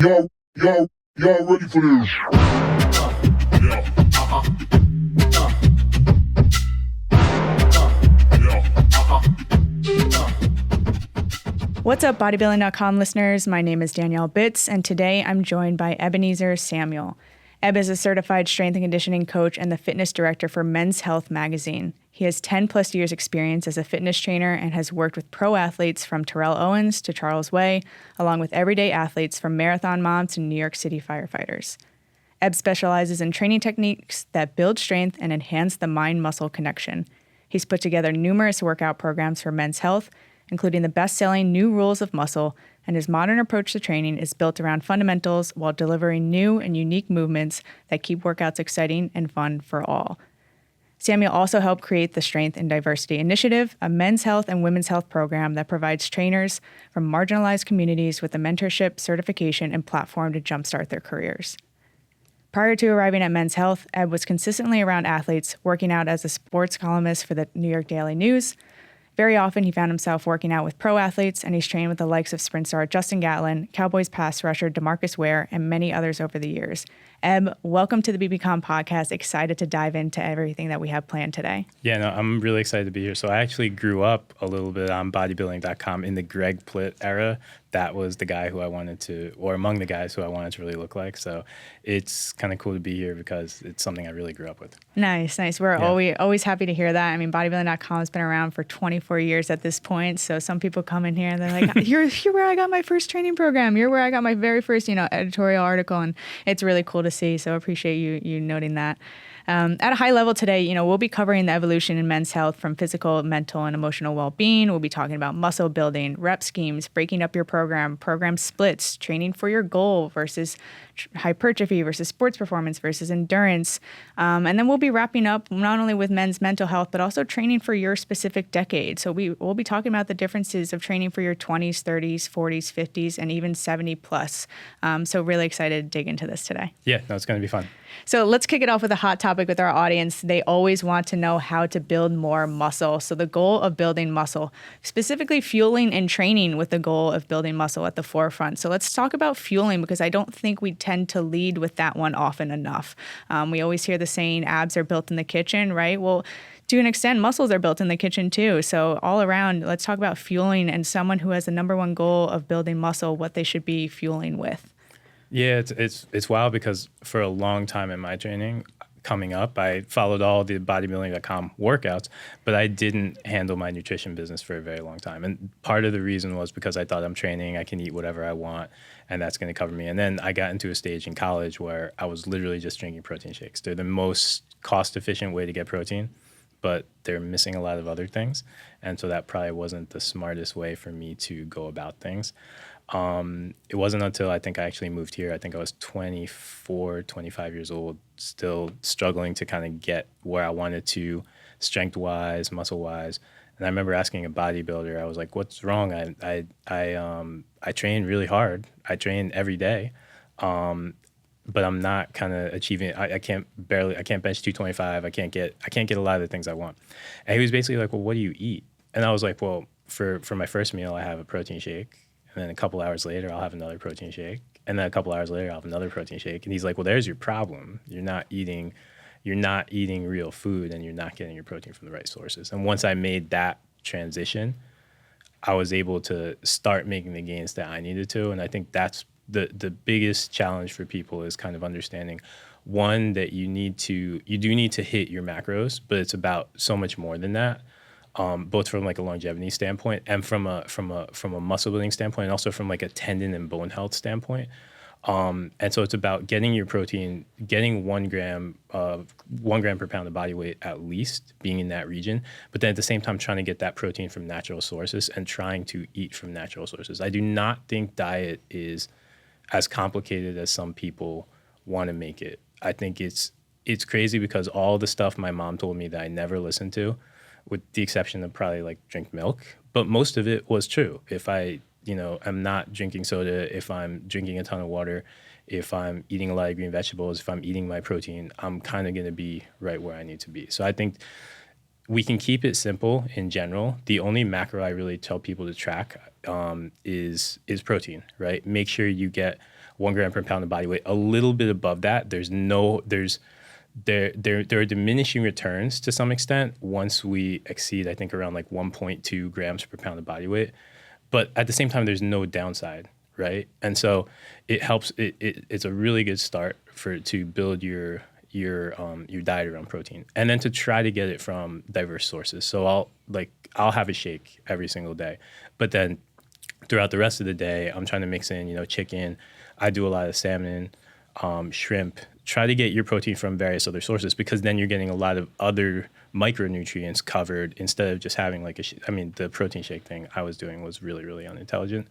Y'all ready for this? What's up, Bodybuilding.com listeners? My name is Danielle Bitts, and today I'm joined by Ebenezer Samuel. Eb is a certified strength and conditioning coach and the fitness director for Men's Health magazine. He has 10 plus years experience as a fitness trainer and has worked with pro athletes from Terrell Owens to Charles Way, along with everyday athletes from marathon moms to New York City firefighters. Eb specializes in training techniques that build strength and enhance the mind-muscle connection. He's put together numerous workout programs for Men's Health, including the best-selling New Rules of Muscle, and his modern approach to training is built around fundamentals while delivering new and unique movements that keep workouts exciting and fun for all. Samuel also helped create the Strength and Diversity Initiative, a men's health and women's health program that provides trainers from marginalized communities with a mentorship, certification, and platform to jumpstart their careers. Prior to arriving at Men's Health, Eb was consistently around athletes, working out as a sports columnist for the New York Daily News. Very often, he found himself working out with pro athletes, and he's trained with the likes of sprint star Justin Gatlin, Cowboys pass rusher DeMarcus Ware, and many others over the years. Eb, welcome to the BBCom podcast. Excited to dive into everything that we have planned today. Yeah, no, I'm really excited to be here. So I actually grew up a little bit on Bodybuilding.com in the Greg Plitt era. That was the guy who I wanted to, or among the guys who I wanted to really look like. So it's kind of cool to be here because it's something I really grew up with. Nice. We're always happy to hear that. I mean, Bodybuilding.com has been around for 24 years at this point. So some people come in here and they're like, you're where I got my first training program. You're where I got my very first, editorial article. And it's really cool to see. So I appreciate you noting that. At a high level today, we'll be covering the evolution in men's health from physical, mental, and emotional well-being. We'll be talking about muscle building, rep schemes, breaking up your program splits, training for your goal versus hypertrophy versus sports performance versus endurance. And then we'll be wrapping up not only with men's mental health, but also training for your specific decade. So we'll be talking about the differences of training for your 20s, 30s, 40s, 50s, and even 70 plus. So really excited to dig into this today. Yeah, no, it's going to be fun. So let's kick it off with a hot topic with our audience. They always want to know how to build more muscle. So the goal of building muscle, specifically fueling and training with the goal of building muscle at the forefront. So let's talk about fueling because I don't think we tend to lead with that one often enough. We always hear the saying, abs are built in the kitchen, right? Well, to an extent, muscles are built in the kitchen too. So all around, let's talk about fueling and someone who has the number one goal of building muscle, what they should be fueling with. Yeah, it's wild because for a long time in my training coming up, I followed all the Bodybuilding.com workouts, but I didn't handle my nutrition business for a very long time. And part of the reason was because I thought I'm training, I can eat whatever I want, and that's going to cover me. And then I got into a stage in college where I was literally just drinking protein shakes. They're the most cost-efficient way to get protein, but they're missing a lot of other things. And so that probably wasn't the smartest way for me to go about things. It wasn't until I think I actually moved here. I think I was 24, 25 years old, still struggling to kind of get where I wanted to strength-wise, muscle-wise. And I remember asking a bodybuilder, I was like, what's wrong? I train really hard. I train every day. But I'm not kind of achieving. I can't bench 225. I can't get a lot of the things I want. And he was basically like, well, what do you eat? And I was like, well, for my first meal, I have a protein shake. And then a couple hours later, I'll have another protein shake. And then a couple hours later, I'll have another protein shake. And he's like, well, there's your problem. You're not eating real food and you're not getting your protein from the right sources. And once I made that transition, I was able to start making the gains that I needed to. And I think that's the biggest challenge for people is kind of understanding, one, that you do need to hit your macros, but it's about so much more than that. Both from like a longevity standpoint and from a muscle building standpoint, and also from like a tendon and bone health standpoint. And so it's about getting your protein, getting 1 gram per pound of body weight at least, being in that region, but then at the same time trying to get that protein from natural sources and trying to eat from natural sources. I do not think diet is as complicated as some people want to make it. I think it's crazy because all the stuff my mom told me that I never listened to, with the exception of probably like drink milk, but most of it was true. If I'm not drinking soda, if I'm drinking a ton of water, if I'm eating a lot of green vegetables, if I'm eating my protein, I'm kind of going to be right where I need to be. So I think we can keep it simple in general. The only macro I really tell people to track is protein, right? Make sure you get 1 gram per pound of body weight. A little bit above that, there are diminishing returns to some extent once we exceed, I think, around like 1.2 grams per pound of body weight. But at the same time, there's no downside, right? And so it helps. It's a really good start to build your diet around protein, and then to try to get it from diverse sources. So I'll have a shake every single day, but then throughout the rest of the day, I'm trying to mix in, chicken. I do a lot of salmon, shrimp. Try to get your protein from various other sources, because then you're getting a lot of other micronutrients covered instead of just having like the protein shake thing I was doing was really, really unintelligent.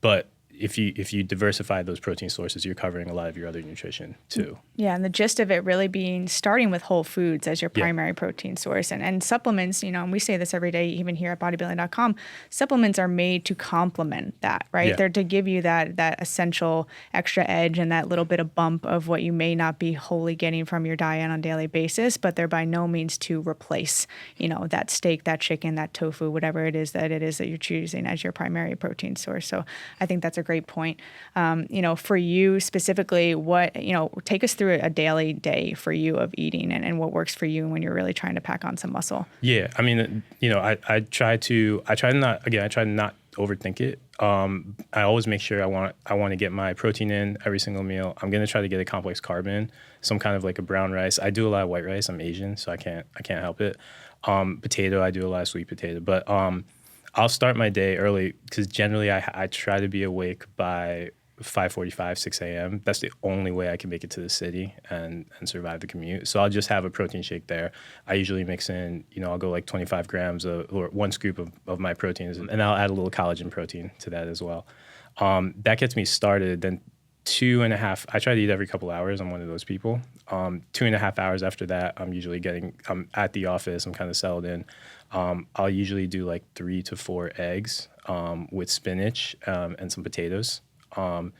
But if you diversify those protein sources, you're covering a lot of your other nutrition too. Yeah, and the gist of it really being starting with whole foods as your primary protein source. And supplements, and we say this every day, even here at Bodybuilding.com, supplements are made to complement that, right? Yeah. They're to give you that essential extra edge and that little bit of bump of what you may not be wholly getting from your diet on a daily basis, but they're by no means to replace, that steak, that chicken, that tofu, whatever it is that you're choosing as your primary protein source. So I think that's a great point. For you specifically, take us through a daily day for you of eating and what works for you when you're really trying to pack on some muscle. Yeah. I try to not overthink it. I always make sure I want to get my protein in every single meal. I'm going to try to get a complex carb in, some kind of like a brown rice. I do a lot of white rice. I'm Asian, so I can't help it. Potato, I do a lot of sweet potato, but I'll start my day early because generally I try to be awake by 5:45, 6 a.m. That's the only way I can make it to the city and survive the commute. So I'll just have a protein shake there. I usually mix in, I'll go like 25 grams or 1 scoop of my proteins, and I'll add a little collagen protein to that as well. That gets me started. Then 2.5, I try to eat every couple hours. I'm one of those people. 2.5 hours after that, I'm at the office. I'm kind of settled in. I'll usually do like 3 to 4 eggs with spinach and some potatoes. And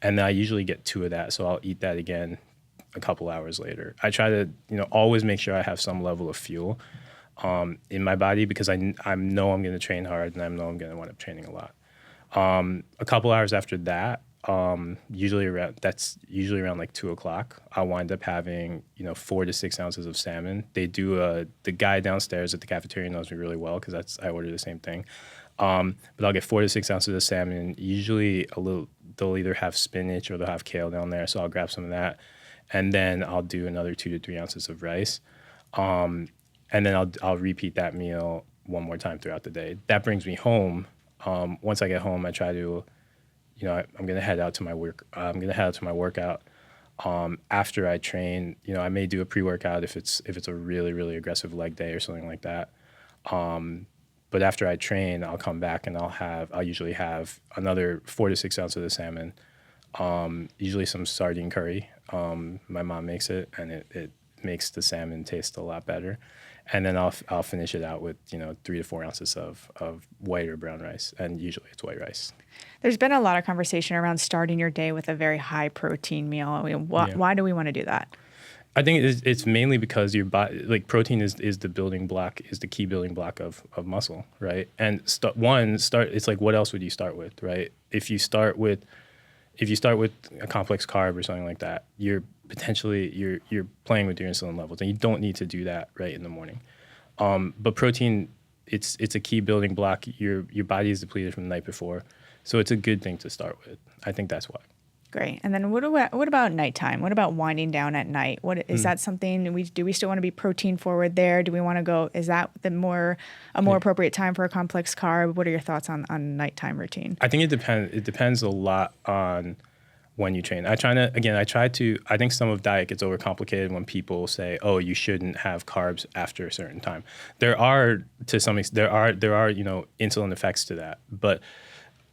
then I usually get 2 of that. So I'll eat that again a couple hours later. I try to, always make sure I have some level of fuel in my body, because I know I'm going to train hard, and I know I'm going to wind up training a lot. A couple hours after that, usually around like 2:00, I'll wind up having 4 to 6 ounces of salmon. They do the guy downstairs at the cafeteria knows me really well, because I order the same thing. But I'll get 4 to 6 ounces of salmon. Usually they'll either have spinach or they'll have kale down there, so I'll grab some of that, and then I'll do another 2 to 3 ounces of rice, and then I'll repeat that meal one more time throughout the day. That brings me home. Once I get home, I try to. I'm going to head out to my work. I'm going to head out to my workout. After I train, I may do a pre-workout if it's a really, really aggressive leg day or something like that. But after I train, I'll come back and I'll usually have another 4 to 6 ounces of salmon. Usually some sardine curry. My mom makes it, and it makes the salmon taste a lot better. And then I'll finish it out with 3 to 4 ounces of white or brown rice, and usually it's white rice. There's been a lot of conversation around starting your day with a very high protein meal. Why do we want to do that? I think it's mainly because your body, like protein is the building block, is the key building block of muscle, right? And it's like, what else would you start with, right? If you start with a complex carb or something like that, you're playing with your insulin levels, and you don't need to do that right in the morning. But protein, it's a key building block. Your body is depleted from the night before, so it's a good thing to start with. I think that's why. Great. And then what about nighttime? What about winding down at night? Is that something do we still want to be protein forward there? Do we want to go? Is that a more appropriate time for a complex carb? What are your thoughts on nighttime routine? I think it depends. It depends a lot on when you train. I think some of diet gets overcomplicated when people say, "Oh, you shouldn't have carbs after a certain time." There are, to some extent, there are insulin effects to that, but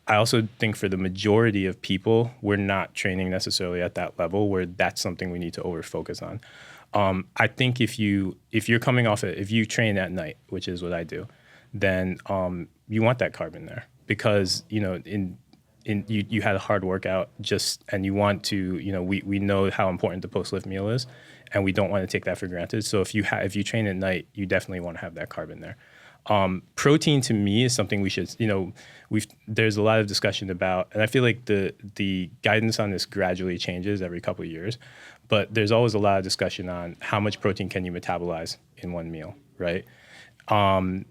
I also think for the majority of people, we're not training necessarily at that level where that's something we need to over focus on. I think if you're coming off it, if you train at night, which is what I do, then you want that carb in there, because you had a hard workout and you want to, we know how important the post-lift meal is, and we don't want to take that for granted. So if you train at night, you definitely want to have that carb in there. Protein to me is something we should, there's a lot of discussion about, and I feel like the guidance on this gradually changes every couple of years, but there's always a lot of discussion on how much protein can you metabolize in one meal, right? And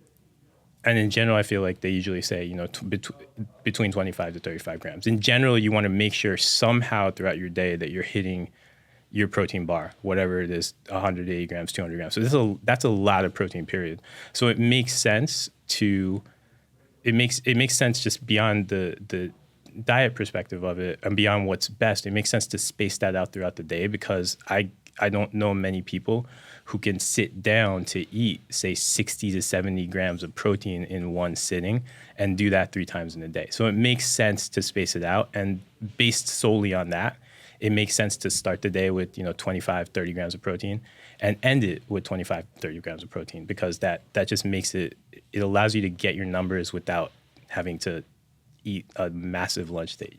in general, I feel like they usually say, between 25 to 35 grams. In general, you want to make sure somehow throughout your day that you're hitting your protein bar, whatever it is, 180 grams, 200 grams. So that's a lot of protein, period. So it makes sense just beyond the diet perspective of it and beyond what's best. It makes sense to space that out throughout the day, because I don't know many people who can sit down to eat, say, 60 to 70 grams of protein in one sitting and do that 3 times in a day. So it makes sense to space it out, and based solely on that, it makes sense to start the day with 25, 30 grams of protein and end it with 25, 30 grams of protein, because that just makes it allows you to get your numbers without having to eat a massive lunch that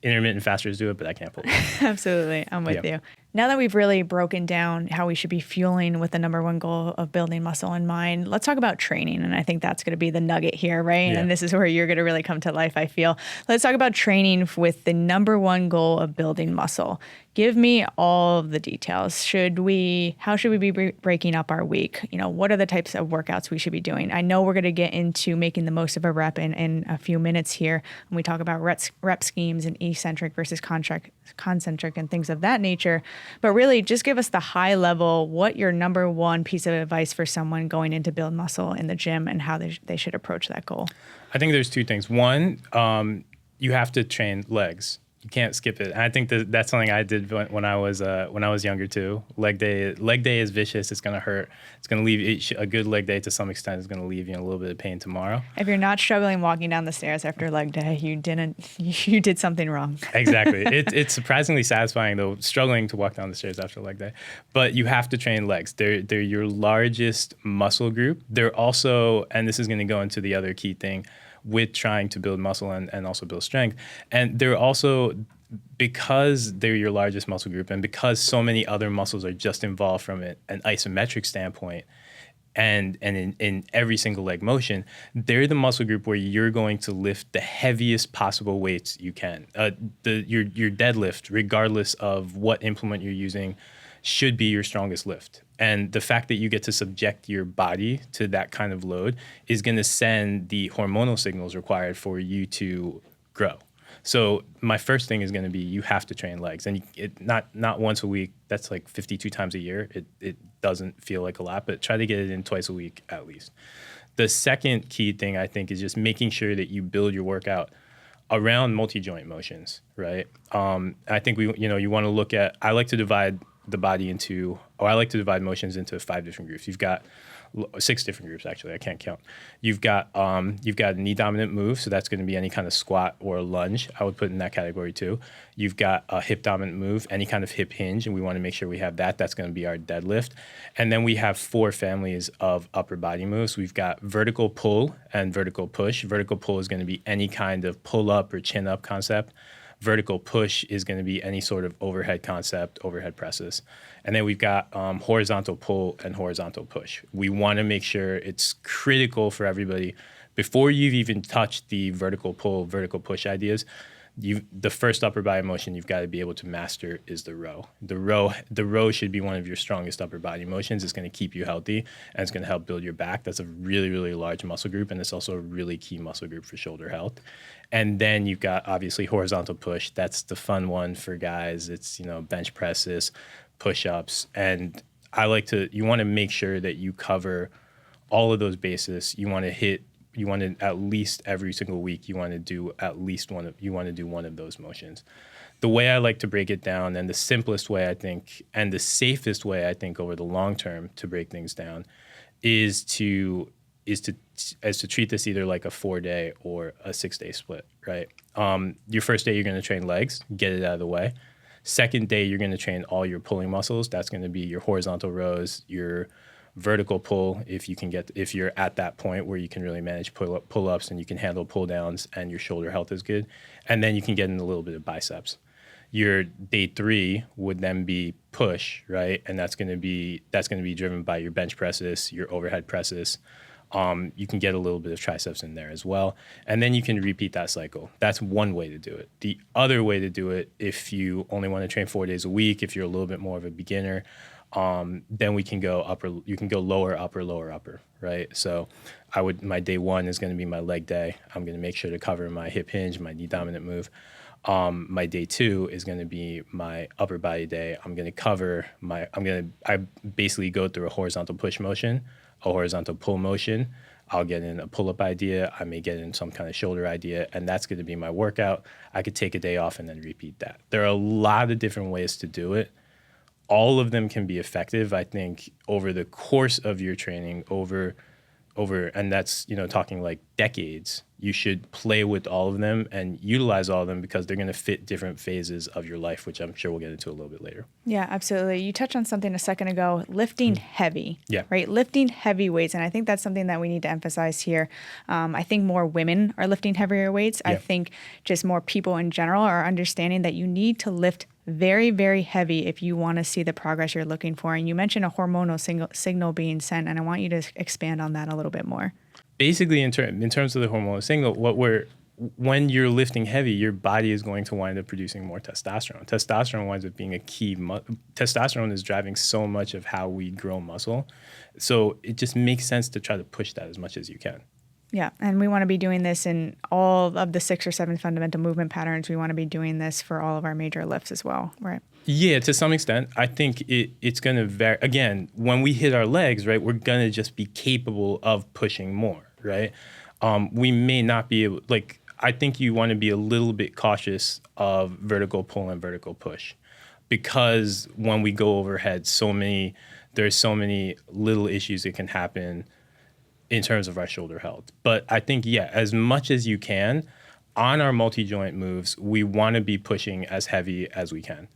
intermittent fasters do it, but I can't pull it. Absolutely. I'm with you. Now that we've really broken down how we should be fueling with the number one goal of building muscle in mind, let's talk about training. And I think that's going to be the nugget here, right? Yeah. And this is where you're going to really come to life, I feel. Let's talk about training with the number one goal of building muscle. Give me all of the details. How should we be breaking up our week? What are the types of workouts we should be doing? I know we're going to get into making the most of a rep in a few minutes here when we talk about rep schemes and eccentric versus concentric and things of that nature. But really, just give us the high level, what your number one piece of advice for someone going in to build muscle in the gym and how they should approach that goal. I think there's 2 things. One, you have to train legs. You can't skip it. And I think that's something I did when I was younger too. Leg day is vicious. It's gonna hurt. It's gonna leave a good leg day to some extent is gonna leave you in a little bit of pain tomorrow. If you're not struggling walking down the stairs after leg day, you did something wrong. Exactly. It's surprisingly satisfying though, struggling to walk down the stairs after leg day. But you have to train legs. They're your largest muscle group. They're also, and this is gonna go into the other key thing, with trying to build muscle and also build strength. And they're also, because they're your largest muscle group and because so many other muscles are just involved from an isometric standpoint and in every single leg motion, they're the muscle group where you're going to lift the heaviest possible weights you can. Your deadlift, regardless of what implement you're using, should be your strongest lift. And the fact that you get to subject your body to that kind of load is going to send the hormonal signals required for you to grow. So my first thing is going to be you have to train legs, and not once a week. That's like 52 times a year. It doesn't feel like a lot, but try to get it in twice a week at least. The second key thing I think is just making sure that you build your workout around multi-joint motions, right? I think you want to look at. I like to divide motions into 5 different groups. You've got 6 different groups, actually. I can't count. You've got a knee dominant move, so that's going to be any kind of squat or lunge. I would put in that category too. You've got a hip dominant move, any kind of hip hinge, and we want to make sure we have that. That's going to be our deadlift. And then we have 4 families of upper body moves. We've got vertical pull and vertical push. Vertical pull is going to be any kind of pull up or chin up concept. Vertical push is going to be any sort of overhead concept, overhead presses. And then we've got horizontal pull and horizontal push. We want to make sure it's critical for everybody. Before you've even touched the vertical pull, vertical push ideas, the first upper body motion you've got to be able to master is the row. The row should be one of your strongest upper body motions. It's going to keep you healthy, and it's going to help build your back. That's a really, really large muscle group, and it's also a really key muscle group for shoulder health. And then you've got, obviously, horizontal push. That's the fun one for guys. It's, bench presses, push-ups. And you want to make sure that you cover all of those bases. You want to at least every single week, you want to do one of those motions. The way I like to break it down, and the simplest way I think, and the safest way I think over the long term to break things down, is to treat this either like a 4-day or a 6-day split, right? Your first day, you're going to train legs, get it out of the way. Second day, you're going to train all your pulling muscles. That's going to be your horizontal rows, your vertical pull, if you're at that point where you can really manage pull-ups and you can handle pull-downs and your shoulder health is good. And then you can get in a little bit of biceps. Your day 3 would then be push, right? And that's going to be driven by your bench presses, your overhead presses. You can get a little bit of triceps in there as well. And then you can repeat that cycle. That's one way to do it. The other way to do it, if you only want to train 4 days a week, if you're a little bit more of a beginner, then you can go lower, upper, right? So my day 1 is going to be my leg day. I'm going to make sure to cover my hip hinge, my knee dominant move. My day 2 is going to be my upper body day. I basically go through a horizontal push motion, a horizontal pull motion. I'll get in a pull-up idea. I may get in some kind of shoulder idea, and that's going to be my workout. I could take a day off and then repeat that. There are a lot of different ways to do it. All of them can be effective, I think, over the course of your training, and that's, talking like decades. You should play with all of them and utilize all of them because they're going to fit different phases of your life, which I'm sure we'll get into a little bit later. Yeah, absolutely. You touched on something a second ago, lifting heavy. Yeah. Right? Lifting heavy weights. And I think that's something that we need to emphasize here. I think more women are lifting heavier weights. Yeah. I think just more people in general are understanding that you need to lift very, very heavy if you want to see the progress you're looking for. And you mentioned a hormonal signal being sent, and I want you to expand on that a little bit more. Basically, in terms of the hormonal signal, when you're lifting heavy, your body is going to wind up producing more testosterone. Testosterone winds up being a key. Testosterone is driving so much of how we grow muscle. So it just makes sense to try to push that as much as you can. Yeah, and we want to be doing this in all of the 6 or 7 fundamental movement patterns. We want to be doing this for all of our major lifts as well, right? Yeah, to some extent. I think it's going to vary. Again, when we hit our legs, right, we're going to just be capable of pushing more, right? We may not be able, I think you want to be a little bit cautious of vertical pull and vertical push because when we go overhead, there's so many little issues that can happen in terms of our shoulder health. But I think, as much as you can, on our multi-joint moves, we want to be pushing as heavy as we can.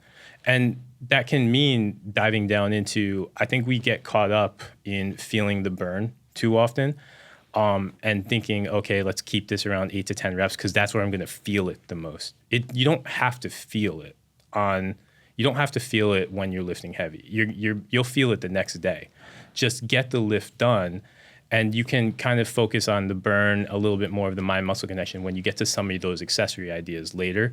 And that can mean diving down into, I think we get caught up in feeling the burn too often and thinking, okay, let's keep this around 8 to 10 reps because that's where I'm going to feel it the most. You don't have to feel it when you're lifting heavy. You'll feel it the next day. Just get the lift done. And you can kind of focus on the burn, a little bit more of the mind-muscle connection when you get to some of those accessory ideas later.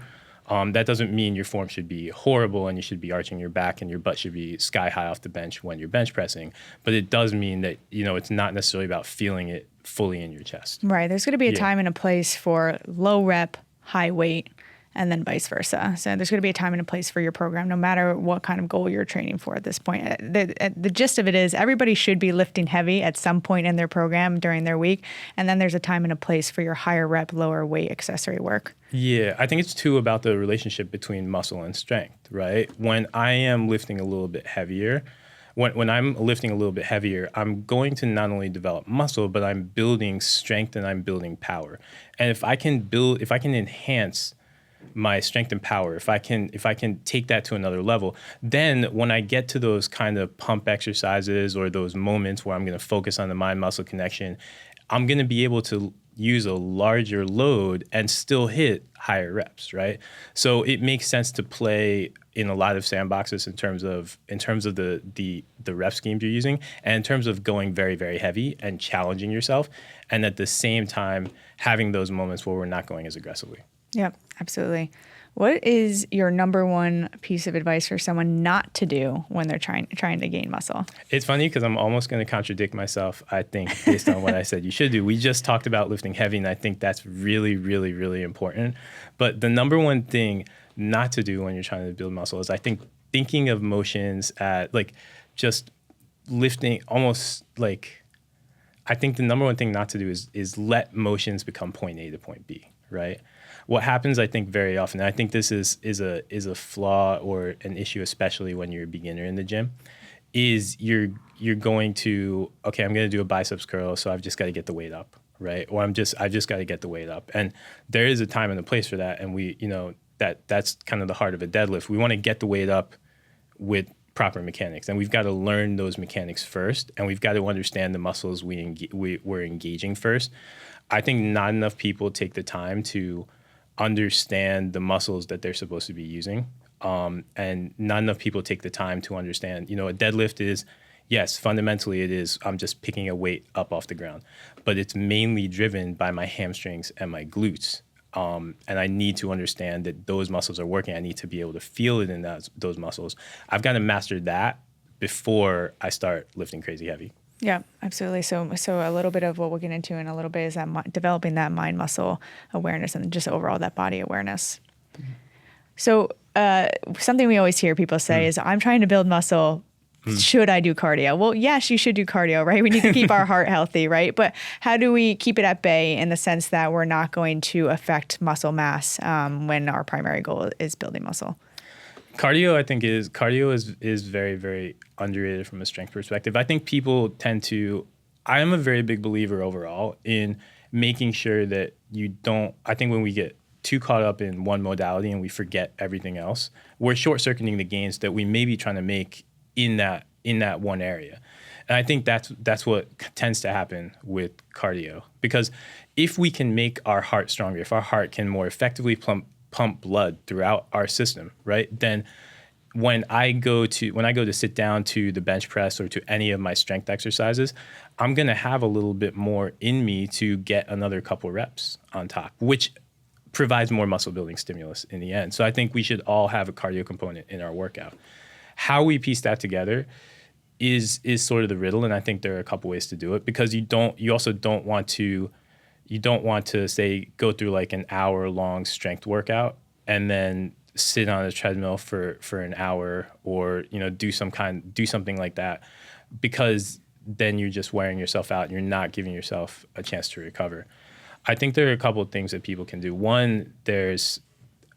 That doesn't mean your form should be horrible and you should be arching your back and your butt should be sky high off the bench when you're bench pressing. But it does mean that, it's not necessarily about feeling it fully in your chest. Right. There's going to be a time and a place for low rep, high weight, and then vice versa. So there's going to be a time and a place for your program, no matter what kind of goal you're training for at this point. The gist of it is everybody should be lifting heavy at some point in their program during their week. And then there's a time and a place for your higher rep, lower weight accessory work. Yeah, I think it's too about the relationship between muscle and strength, right? When I am lifting a little bit heavier, when I'm lifting a little bit heavier, I'm going to not only develop muscle, but I'm building strength and I'm building power. And if I can enhance my strength and power, if I can take that to another level, then when I get to those kind of pump exercises or those moments where I'm going to focus on the mind-muscle connection, I'm going to be able to use a larger load and still hit higher reps, right? So it makes sense to play in a lot of sandboxes in terms of the rep schemes you're using and in terms of going very, very heavy and challenging yourself, and at the same time having those moments where we're not going as aggressively. Yep, absolutely. What is your number one piece of advice for someone not to do when they're trying to gain muscle? It's funny because I'm almost going to contradict myself, I think, based on what I said you should do. We just talked about lifting heavy, and I think that's really, really, really important. But the number one thing not to do when you're trying to build muscle is, I think, thinking of motions at just lifting almost I think the number one thing not to do is let motions become point A to point B, right? What happens, I think, very often, and I think this is a flaw or an issue, especially when you're a beginner in the gym, is you're going to, okay, I'm going to do a biceps curl, so I've just got to get the weight up, right? Or I've just got to get the weight up. And there is a time and a place for that, and that's kind of the heart of a deadlift. We want to get the weight up with proper mechanics, and we've got to learn those mechanics first, and we've got to understand the muscles we're engaging first. I think not enough people take the time to understand the muscles that they're supposed to be using. And not enough people take the time to understand, a deadlift is, yes, fundamentally it is, I'm just picking a weight up off the ground, but it's mainly driven by my hamstrings and my glutes. And I need to understand that those muscles are working. I need to be able to feel it in those muscles. I've got to master that before I start lifting crazy heavy. Yeah, absolutely. So a little bit of what we'll get into in a little bit is that developing that mind muscle awareness and just overall that body awareness. So something we always hear people say is, I'm trying to build muscle. Should I do cardio? Well, yes, you should do cardio, right? We need to keep our heart healthy, right? But how do we keep it at bay in the sense that we're not going to affect muscle mass when our primary goal is building muscle? Cardio, I think, is very, very underrated from a strength perspective. I think people tend to, I am a very big believer overall in making sure that I think when we get too caught up in one modality and we forget everything else, we're short-circuiting the gains that we may be trying to make in that one area. And I think that's what tends to happen with cardio, because if we can make our heart stronger, if our heart can more effectively pump blood throughout our system, right? Then when I go to sit down to the bench press or to any of my strength exercises, I'm going to have a little bit more in me to get another couple reps on top, which provides more muscle building stimulus in the end. So I think we should all have a cardio component in our workout. How we piece that together is sort of the riddle, and I think there are a couple ways to do it, because you also don't want to say go through like an hour long strength workout and then sit on a treadmill for an hour, or do something like that, because then you're just wearing yourself out and you're not giving yourself a chance to recover. I think there are a couple of things that people can do. One, there's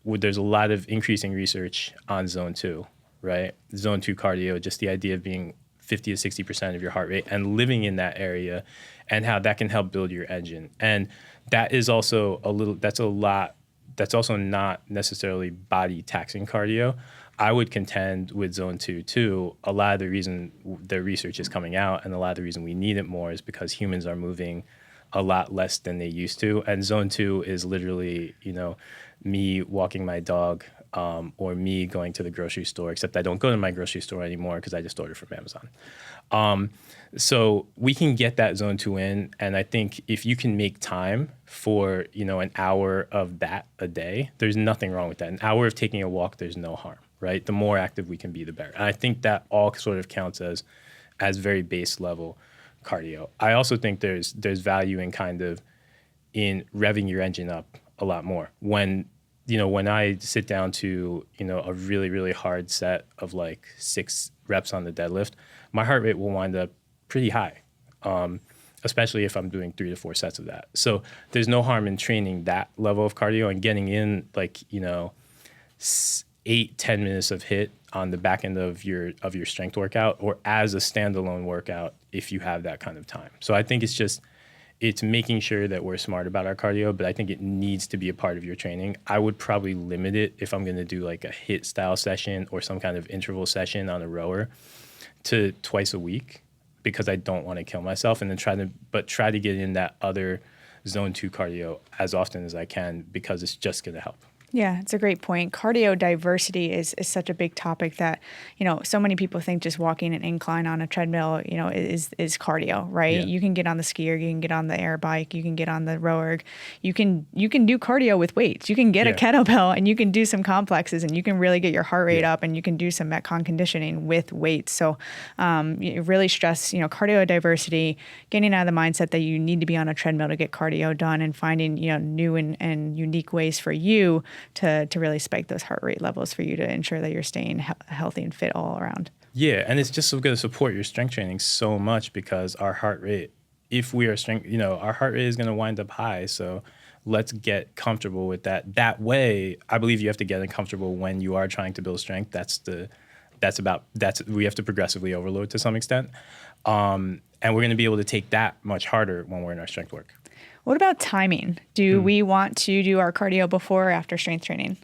a lot of increasing research on zone 2. Right? Zone 2 cardio, just the idea of being 50 to 60% of your heart rate and living in that area, and how that can help build your engine. And that is also that's also not necessarily body taxing cardio. I would contend with zone 2 too, a lot of the reason the research is coming out and a lot of the reason we need it more is because humans are moving a lot less than they used to. And zone 2 is literally, me walking my dog, or me going to the grocery store, except I don't go to my grocery store anymore because I just order from Amazon. So we can get that zone 2 in, and I think if you can make time for, an hour of that a day, there's nothing wrong with that. An hour of taking a walk, there's no harm, right? The more active we can be, the better. And I think that all sort of counts as very base level cardio. I also think there's value in in revving your engine up a lot more. When I sit down to, a really, really hard set of like 6 reps on the deadlift, my heart rate will wind up pretty high, especially if I'm doing 3 to 4 sets of that. So there's no harm in training that level of cardio and getting in 8-10 minutes of HIIT on the back end of your strength workout, or as a standalone workout if you have that kind of time. So I think it's making sure that we're smart about our cardio, but I think it needs to be a part of your training. I would probably limit it if I'm going to do like a HIIT style session or some kind of interval session on a rower to twice a week, because I don't want to kill myself, and then try to get in that other zone 2 cardio as often as I can, because it's just going to help. Yeah, it's a great point. Cardio diversity is such a big topic that, so many people think just walking an incline on a treadmill, is cardio, right? Yeah. You can get on the skier, you can get on the air bike, you can get on the rower. You can do cardio with weights. You can get a kettlebell and you can do some complexes, and you can really get your heart rate up, and you can do some Metcon conditioning with weights. So you really stress, cardio diversity, getting out of the mindset that you need to be on a treadmill to get cardio done, and finding, new and unique ways for you to really spike those heart rate levels for you to ensure that you're staying healthy and fit all around. Yeah, and it's just going to support your strength training so much, because our heart rate, if we are our heart rate is going to wind up high. So let's get comfortable with that. That way, I believe you have to get uncomfortable when you are trying to build strength. We have to progressively overload to some extent. And we're going to be able to take that much harder when we're in our strength work. What about timing? Do we want to do our cardio before or after strength training?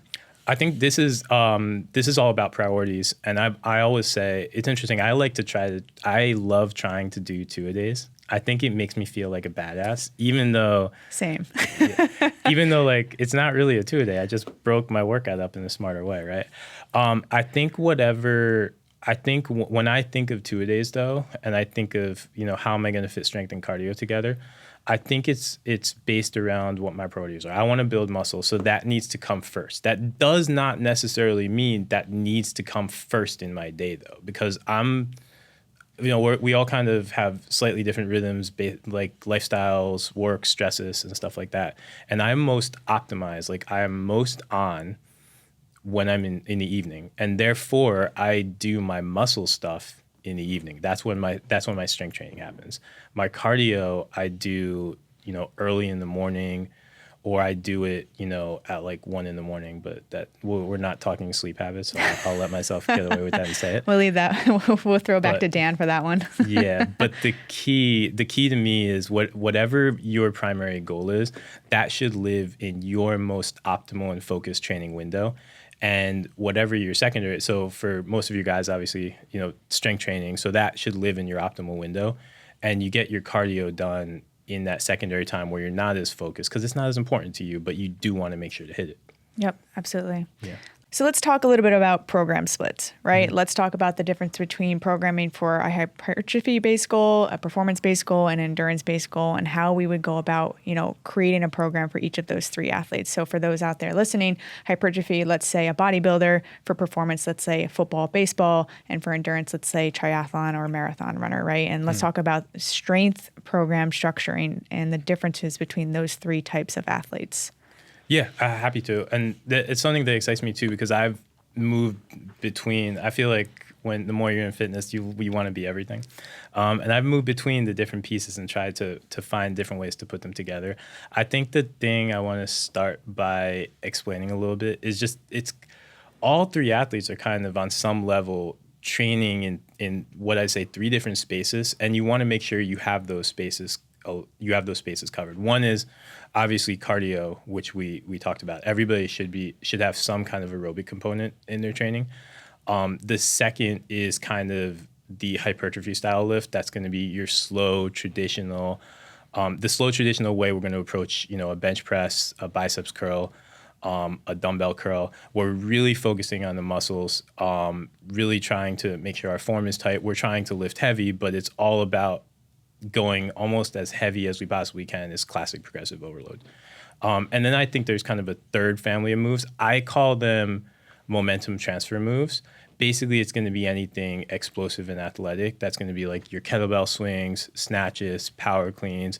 I think this is all about priorities, and I always say it's interesting. I love trying to do 2-a-days, I think it makes me feel like a badass, even though Same. even though like it's not really a 2-a-day. I just broke my workout up in a smarter way, right? I think when I think of 2-a-days though, and I think of, how am I going to fit strength and cardio together, I think it's based around what my priorities are. I want to build muscle, so that needs to come first. That does not necessarily mean that needs to come first in my day though, because we all kind of have slightly different rhythms, like lifestyles, work, stresses, and stuff like that. And I'm most optimized, like I am most on when I'm in the evening, and therefore I do my muscle stuff in the evening. That's when my strength training happens. My cardio I do, early in the morning, or I do it, at like 1 a.m. But that we're not talking sleep habits, so I'll let myself get away with that and say it. We'll leave that. We'll throw back to Dan for that one. Yeah, but the key to me is whatever your primary goal is, that should live in your most optimal and focused training window. And whatever your secondary, so for most of you guys, obviously, strength training, so that should live in your optimal window. And you get your cardio done in that secondary time where you're not as focused because it's not as important to you, but you do want to make sure to hit it. Yep, absolutely. Yeah. So let's talk a little bit about program splits, right? Mm-hmm. Let's talk about the difference between programming for a hypertrophy-based goal, a performance-based goal, and an endurance-based goal, and how we would go about, creating a program for each of those three athletes. So for those out there listening, hypertrophy, let's say a bodybuilder; for performance, let's say football, baseball; and for endurance, let's say triathlon or marathon runner, right? And let's talk about strength program structuring and the differences between those three types of athletes. Yeah, happy to. And it's something that excites me too, because I've moved between, I feel like the more you're in fitness, you want to be everything. And I've moved between the different pieces and tried to find different ways to put them together. I think the thing I want to start by explaining a little bit is just, it's all three athletes are kind of on some level training in what I say 3 different spaces. And you want to make sure you have those spaces covered. One is obviously cardio, which we talked about. Everybody should have some kind of aerobic component in their training. The second is kind of the hypertrophy style lift. That's going to be your slow traditional, way we're going to approach, a bench press, a biceps curl, a dumbbell curl. We're really focusing on the muscles, really trying to make sure our form is tight. We're trying to lift heavy, but it's all about going almost as heavy as we possibly can is classic progressive overload. And then I think there's kind of a third family of moves. I call them momentum transfer moves. Basically, it's going to be anything explosive and athletic. That's going to be like your kettlebell swings, snatches, power cleans,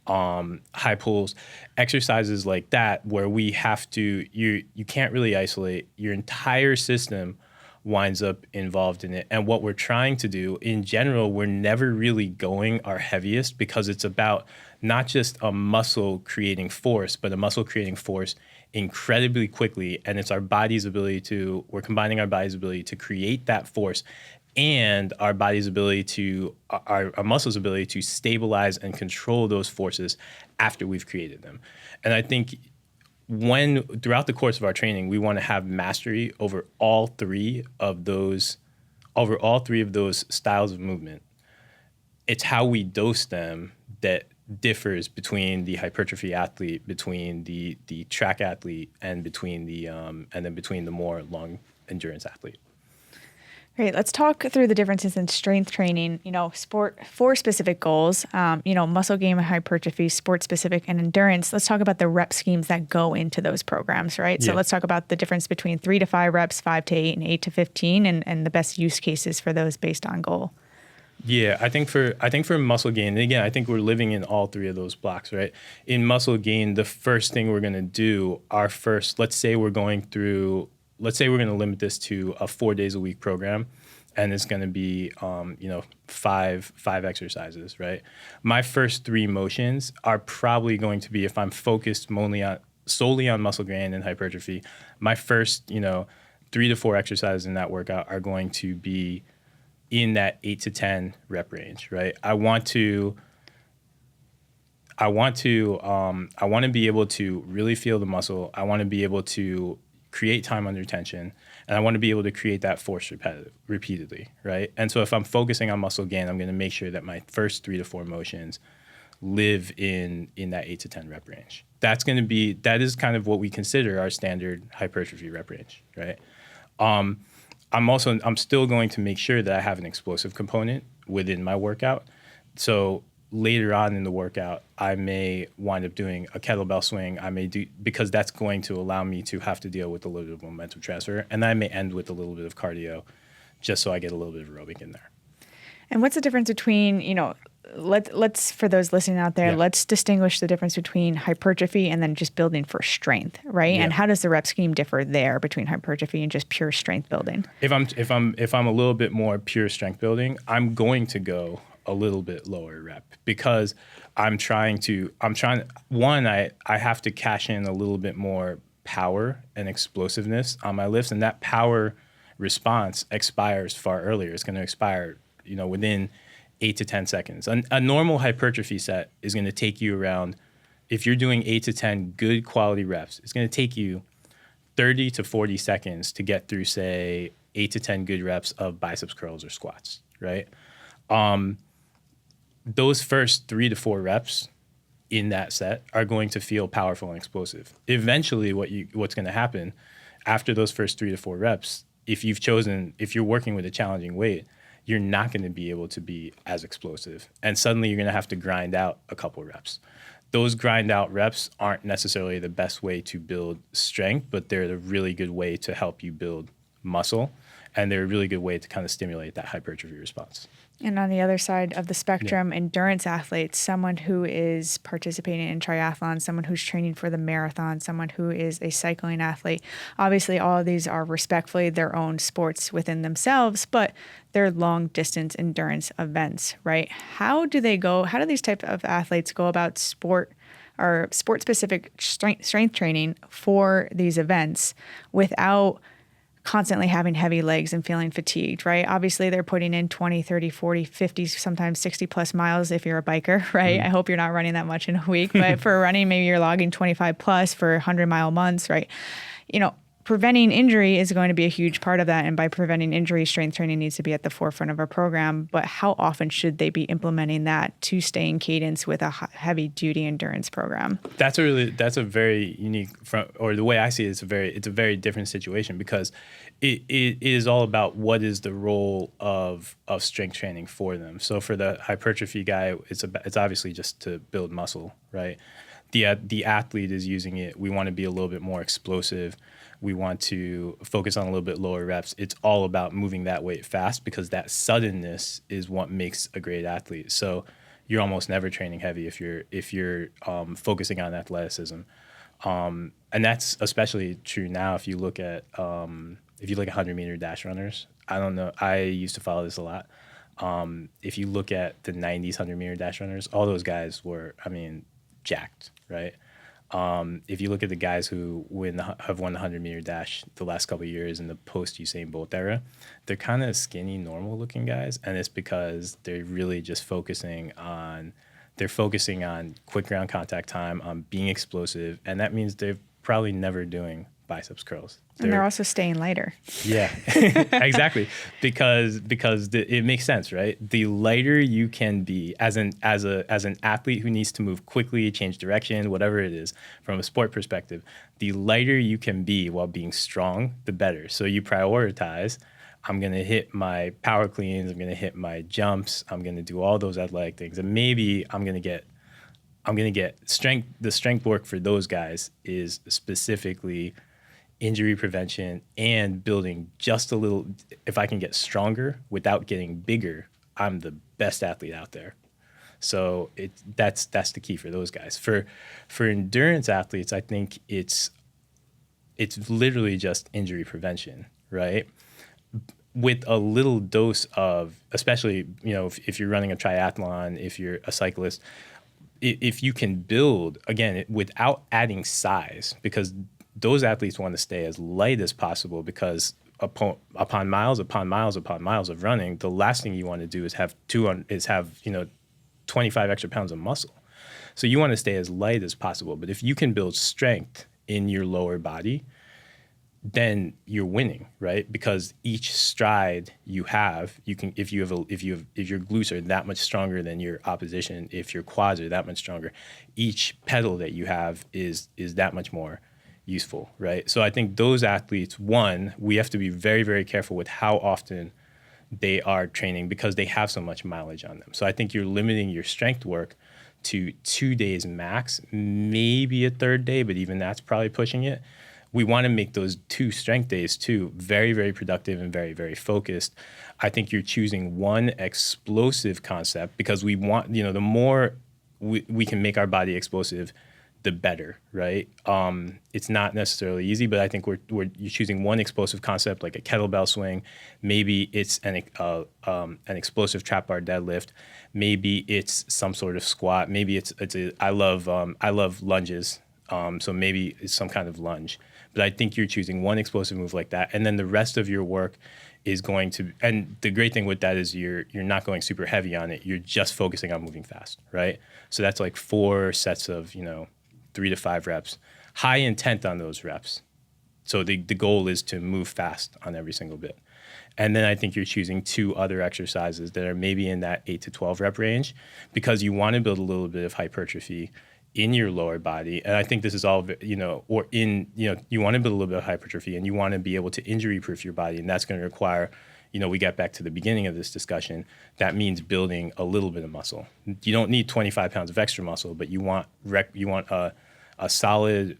high pulls, exercises like that where we have to, you can't really isolate. Your entire system winds up involved in it. And what we're trying to do in general, we're never really going our heaviest because it's about not just a muscle creating force, but a muscle creating force incredibly quickly. And it's we're combining our body's ability to create that force and our body's ability our muscles' ability to stabilize and control those forces after we've created them. And I think throughout the course of our training, we want to have mastery over all three of those styles of movement. It's how we dose them that differs between the hypertrophy athlete, between the track athlete, and between the more long endurance athlete. Great. Let's talk through the differences in strength training, sport for specific goals, muscle gain and hypertrophy, sport specific, and endurance. Let's talk about the rep schemes that go into those programs, right? Yeah. So let's talk about the difference between 3 to 5 reps, 5 to 8, and 8 to 15, and the best use cases for those based on goal. Yeah, I think for muscle gain, and again, I think we're living in all three of those blocks, right? In muscle gain, the first thing we're going to do, let's say we're going to limit this to a 4 days a week program, and it's going to be, 5 exercises, right? My first 3 motions are probably going to be, if I'm focused solely on muscle gain and hypertrophy, my first, 3 to 4 exercises in that workout are going to be in that 8 to 10 rep range, right? I want to be able to really feel the muscle. I want to be able to create time under tension. And I want to be able to create that force repeatedly, right? And so if I'm focusing on muscle gain, I'm going to make sure that my first 3 to 4 motions live in that 8 to 10 rep range. That is kind of what we consider our standard hypertrophy rep range, right? I'm still going to make sure that I have an explosive component within my workout. So later on in the workout, I may wind up doing a kettlebell swing. Because that's going to allow me to have to deal with a little bit of momentum transfer. And I may end with a little bit of cardio just so I get a little bit of aerobic in there. And what's the difference between, let's for those listening out there, let's distinguish the difference between hypertrophy and then just building for strength, right? Yeah. And how does the rep scheme differ there between hypertrophy and just pure strength building? If I'm a little bit more pure strength building, I'm going to go a little bit lower rep because I have to cash in a little bit more power and explosiveness on my lifts, and that power response expires far earlier. It's going to expire, within 8 to 10 seconds. A normal hypertrophy set is going to take you around, if you're doing 8 to 10 good quality reps, it's going to take you 30 to 40 seconds to get through, say, 8 to 10 good reps of biceps curls or squats, right? Those first 3 to 4 reps in that set are going to feel powerful and explosive. Eventually, what's going to happen after those first 3 to 4 reps, if you're working with a challenging weight, you're not going to be able to be as explosive. And suddenly you're going to have to grind out a couple reps. Those grind out reps aren't necessarily the best way to build strength, but they're a really good way to help you build muscle. And they're a really good way to kind of stimulate that hypertrophy response. And on the other side of the spectrum, endurance athletes, someone who is participating in triathlon, someone who's training for the marathon, someone who is a cycling athlete. Obviously, all of these are respectfully their own sports within themselves, but they're long distance endurance events, right? How do these types of athletes go about sport specific strength training for these events without constantly having heavy legs and feeling fatigued, right? Obviously, they're putting in 20, 30, 40, 50, sometimes 60 plus miles if you're a biker, right? I hope you're not running that much in a week, but for running, maybe you're logging 25 plus for 100-mile months, right? Preventing injury is going to be a huge part of that. And by preventing injury, strength training needs to be at the forefront of a program. But how often should they be implementing that to stay in cadence with a heavy duty endurance program? That's a very unique, or the way I see it, it's a very different situation because it is all about what is the role of strength training for them. So for the hypertrophy guy, it's obviously just to build muscle, right? The athlete is using it. We want to be a little bit more explosive. We want to focus on a little bit lower reps. It's all about moving that weight fast because that suddenness is what makes a great athlete. So you're almost never training heavy if you're focusing on athleticism, and that's especially true now. If you look at 100-meter dash runners, I don't know. I used to follow this a lot. If you look at the 90s 100-meter dash runners, all those guys were, jacked, right? If you look at the guys who have won the 100-meter dash the last couple of years in the post-Usain Bolt era, they're kind of skinny, normal-looking guys, and it's because they're really just focusing on quick ground contact time, on being explosive, and that means they're probably never doing biceps curls. And they're also staying lighter. Yeah, exactly. Because it makes sense, right? The lighter you can be as an athlete who needs to move quickly, change direction, whatever it is, from a sport perspective, the lighter you can be while being strong, the better. So you prioritize, I'm going to hit my power cleans, I'm going to hit my jumps, I'm going to do all those athletic things, and maybe I'm going to get strength. The strength work for those guys is specifically injury prevention and building just a little. If I can get stronger without getting bigger, I'm the best athlete out there. So that's the key for those guys. For endurance athletes, I think it's literally just injury prevention, right? With a little dose of, especially if you're running a triathlon, if you're a cyclist, if you can build again without adding size, because those athletes want to stay as light as possible because upon miles of running, the last thing you want to do is have 25 extra pounds of muscle. So you want to stay as light as possible. But if you can build strength in your lower body, then you're winning, right? Because each stride you have, you can, if your glutes are that much stronger than your opposition, if your quads are that much stronger, each pedal that you have is that much more useful, right? So I think those athletes, one, we have to be very, very careful with how often they are training because they have so much mileage on them. So I think you're limiting your strength work to 2 days max, maybe a third day, but even that's probably pushing it. We want to make those 2 strength days too very, very productive and very, very focused. I think you're choosing one explosive concept because we want, the more we can make our body explosive, the better, right? It's not necessarily easy, but I think you're choosing one explosive concept like a kettlebell swing. Maybe it's an explosive trap bar deadlift. Maybe it's some sort of squat. Maybe I love lunges. So maybe it's some kind of lunge. But I think you're choosing one explosive move like that, and then the rest of your work is going to. And the great thing with that is you're not going super heavy on it. You're just focusing on moving fast, right? So that's like 4 sets of 3 to 5 reps, high intent on those reps. So the goal is to move fast on every single bit. And then I think you're choosing 2 other exercises that are maybe in that 8 to 12 rep range because you want to build a little bit of hypertrophy in your lower body. And I think this is all, you want to build a little bit of hypertrophy and you want to be able to injury proof your body. And that's going to require, we get back to the beginning of this discussion, that means building a little bit of muscle. You don't need 25 pounds of extra muscle, but you want a solid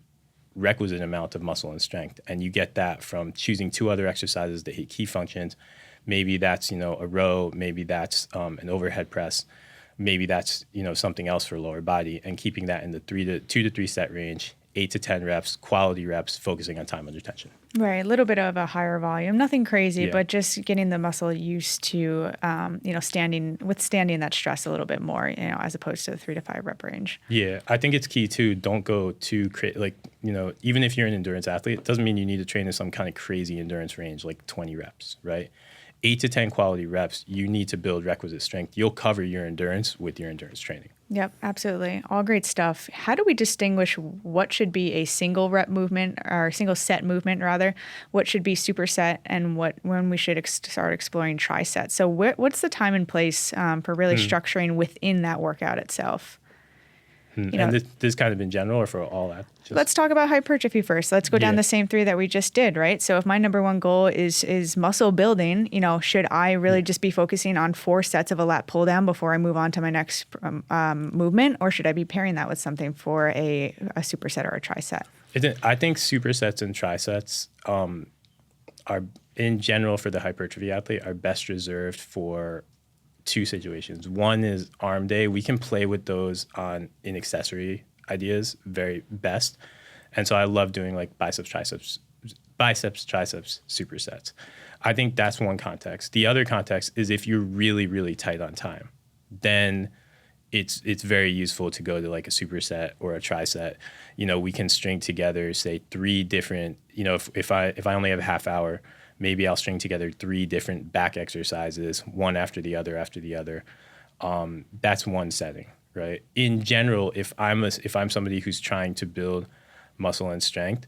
requisite amount of muscle and strength. And you get that from choosing 2 other exercises that hit key functions. Maybe that's, a row, maybe that's an overhead press, maybe that's, something else for lower body, and keeping that in the 2 to 3 set range, 8 to 10 reps, quality reps, focusing on time under tension. Right, a little bit of a higher volume, nothing crazy, Yeah. but just getting the muscle used to, withstanding that stress a little bit more, as opposed to the 3 to 5 rep range. Yeah, I think it's key too. Don't go too even if you're an endurance athlete, it doesn't mean you need to train in some kind of crazy endurance range like 20 reps, right? 8 to 10 quality reps, you need to build requisite strength. You'll cover your endurance with your endurance training. Yep, absolutely. All great stuff. How do we distinguish what should be a single rep movement or single set movement rather? What should be superset and when we should start exploring trisets? So what's the time and place for really structuring within that workout itself? And this kind of in general or for all that? Let's talk about hypertrophy first. Let's go down the same 3 that we just did, right? So if my number 1 goal is muscle building, should I really just be focusing on 4 sets of a lat pull down before I move on to my next movement? Or should I be pairing that with something for a superset or a triset? I think supersets and trisets are, in general for the hypertrophy athlete, are best reserved for 2 situations. One is arm day. We can play with those in accessory ideas very best. And so I love doing like biceps, triceps, supersets. I think that's one context. The other context is if you're really, really tight on time, then it's very useful to go to like a superset or a triset. We can string together, say 3 different, if I only have a half hour, maybe I'll string together 3 different back exercises, one after the other. That's one setting, right? In general, if I'm somebody who's trying to build muscle and strength,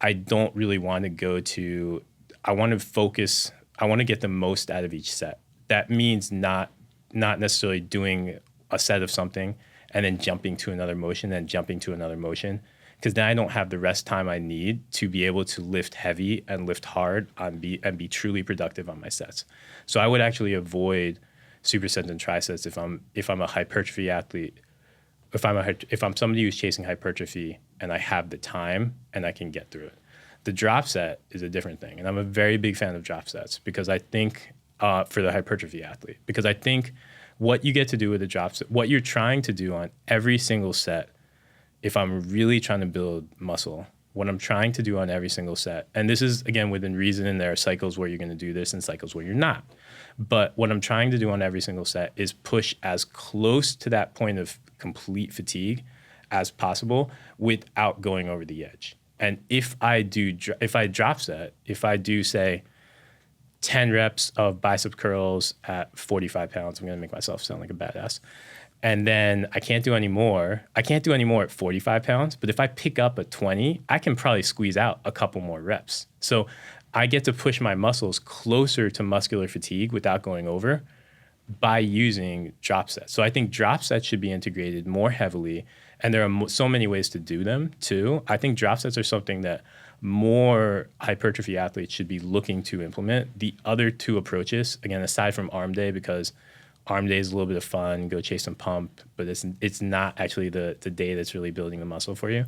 I don't really want to go to. I want to focus. I want to get the most out of each set. That means not necessarily doing a set of something and then jumping to another motion, because then I don't have the rest time I need to be able to lift heavy and lift hard and be truly productive on my sets. So I would actually avoid supersets and trisets if I'm a hypertrophy athlete. If I'm somebody who's chasing hypertrophy and I have the time and I can get through it. The drop set is a different thing, and I'm a very big fan of drop sets because I think for the hypertrophy athlete, because I think what you get to do with a drop set, what you're trying to do on every single set. If I'm really trying to build muscle, what I'm trying to do on every single set, and this is, again, within reason, and there are cycles where you're going to do this and cycles where you're not. But what I'm trying to do on every single set is push as close to that point of complete fatigue as possible without going over the edge. And if I drop set, if I do, say, 10 reps of bicep curls at 45 pounds, I'm going to make myself sound like a badass. and then I can't do any more. I can't do any more at 45 pounds, but if I pick up a 20, I can probably squeeze out a couple more reps. So I get to push my muscles closer to muscular fatigue without going over by using drop sets. So I think drop sets should be integrated more heavily, and there are so many ways to do them too. I think drop sets are something that more hypertrophy athletes should be looking to implement. The other two approaches, again, aside from arm day, because arm day is a little bit of fun, go chase some pump, but it's not actually the day that's really building the muscle for you.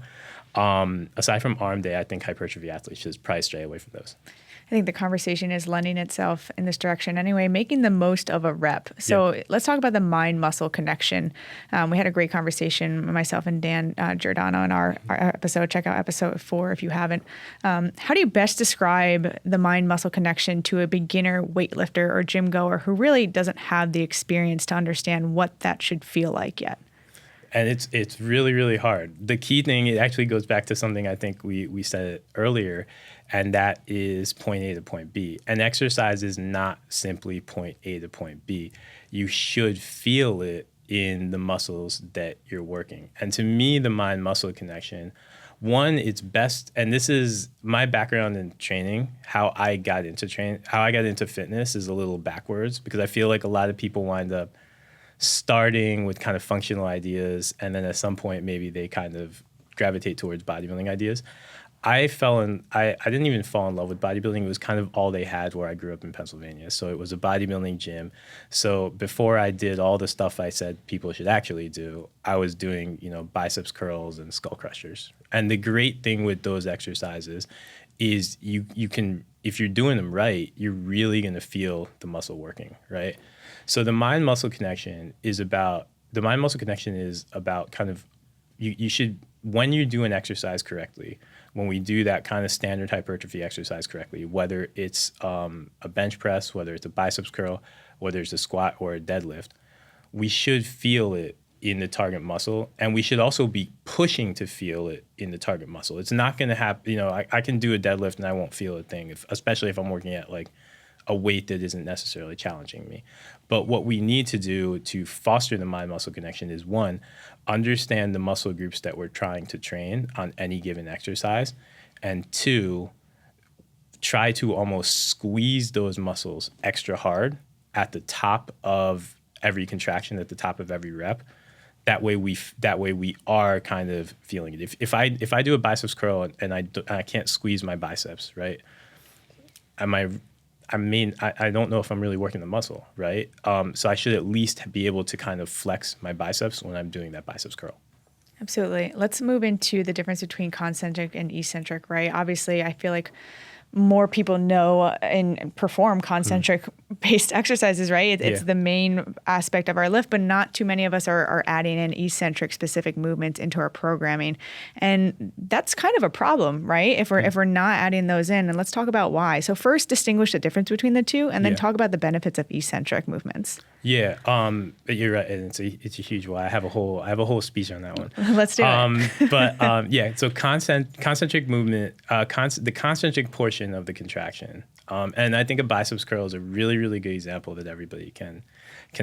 Aside from arm day, I think hypertrophy athletes should probably stray away from those. I think the conversation is lending itself in this direction anyway, making the most of a rep. So let's talk about the mind-muscle connection. We had a great conversation, myself and Dan Giordano, in our episode. Check out episode 4 if you haven't. How do you best describe the mind-muscle connection to a beginner weightlifter or gym goer who really doesn't have the experience to understand what that should feel like yet? And it's really, really hard. The key thing, it actually goes back to something I think we said earlier, and that is point A to point B. An exercise is not simply point A to point B. You should feel it in the muscles that you're working. And to me, the mind-muscle connection, one, it's best, and this is my background in training, how I got into fitness is a little backwards, because I feel like a lot of people wind up starting with kind of functional ideas, and then at some point maybe they kind of gravitate towards bodybuilding ideas. I didn't even fall in love with bodybuilding. It was kind of all they had where I grew up in Pennsylvania. So it was a bodybuilding gym. So before I did all the stuff I said people should actually do, I was doing, biceps curls and skull crushers. And the great thing with those exercises is you can, if you're doing them right, you're really going to feel the muscle working, right? So the mind-muscle connection is about kind of, you should, when you do an exercise correctly, when we do that kind of standard hypertrophy exercise correctly, whether it's a bench press, whether it's a biceps curl, whether it's a squat or a deadlift, we should feel it in the target muscle, and we should also be pushing to feel it in the target muscle. It's not going to happen, I can do a deadlift and I won't feel a thing, especially if I'm working at like a weight that isn't necessarily challenging me. But what we need to do to foster the mind-muscle connection is, one, understand the muscle groups that we're trying to train on any given exercise, and two, try to almost squeeze those muscles extra hard at the top of every contraction, at the top of every rep. That way we are kind of feeling it. If I do a biceps curl and I can't squeeze my biceps, right? I don't know if I'm really working the muscle, right? So I should at least be able to kind of flex my biceps when I'm doing that biceps curl. Absolutely. Let's move into the difference between concentric and eccentric, right? Obviously, I feel like more people know and perform concentric-based exercises, right? It's the main aspect of our lift, but not too many of us are adding in eccentric-specific movements into our programming, and that's kind of a problem, right? If we're not adding those in, and let's talk about why. So first, distinguish the difference between the two, and then talk about the benefits of eccentric movements. Yeah, you're right, and it's a huge why. I have a whole speech on that one. Let's do it. But so concentric movement, the concentric portion of the contraction, and I think a biceps curl is a really, really good example that everybody can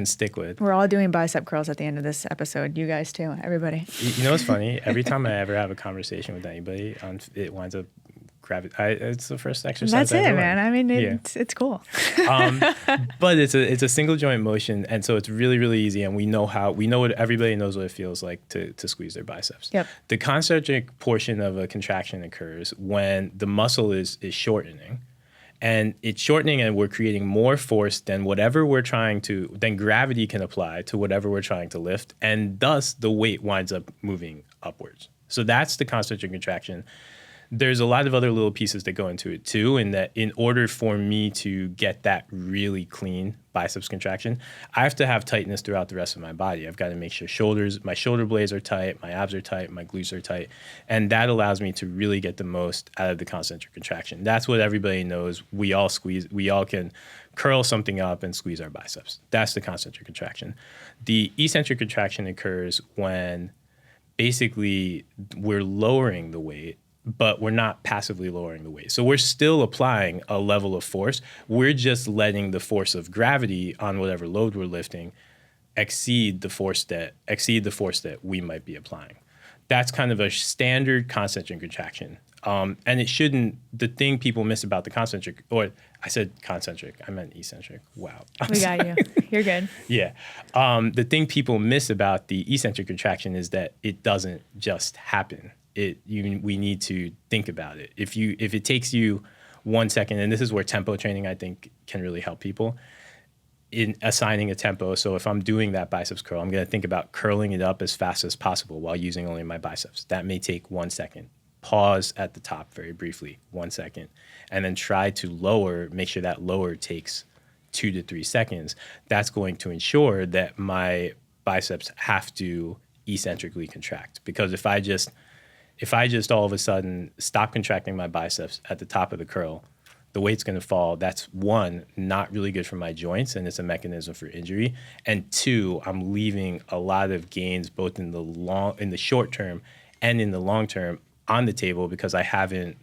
stick with. We're all doing bicep curls at the end of this episode. You guys too, everybody. You know what's funny? Every time I ever have a conversation with anybody, it winds up it's the first exercise. That's it, man. I mean, it's cool. But it's a single joint motion, and so it's really, really easy. And everybody knows what it feels like to squeeze their biceps. Yep. The concentric portion of a contraction occurs when the muscle is shortening, and it's shortening, and we're creating more force than gravity can apply to whatever we're trying to lift, and thus the weight winds up moving upwards. So that's the concentric contraction. There's a lot of other little pieces that go into it too, in that in order for me to get that really clean biceps contraction, I have to have tightness throughout the rest of my body. I've got to make sure my shoulder blades are tight, my abs are tight, my glutes are tight, and that allows me to really get the most out of the concentric contraction. That's what everybody knows. We all can curl something up and squeeze our biceps. That's the concentric contraction. The eccentric contraction occurs when basically we're lowering the weight, but we're not passively lowering the weight. So we're still applying a level of force. We're just letting the force of gravity on whatever load we're lifting exceed the force that we might be applying. That's kind of a standard concentric contraction. And it shouldn't, the thing people miss about the concentric, or I said concentric, I meant eccentric. Wow. We got you. You're good. Yeah. The thing people miss about the eccentric contraction is that it doesn't just happen. We need to think about it. If it takes you 1 second, and this is where tempo training, I think, can really help people in assigning a tempo. So if I'm doing that biceps curl, I'm going to think about curling it up as fast as possible while using only my biceps. That may take 1 second. Pause at the top very briefly, 1 second, and then try to lower, make sure that lower takes 2 to 3 seconds. That's going to ensure that my biceps have to eccentrically contract. Because if I just all of a sudden stop contracting my biceps at the top of the curl, the weight's going to fall. That's one, not really good for my joints, and it's a mechanism for injury. And two, I'm leaving a lot of gains both in the short term and in the long term on the table because I haven't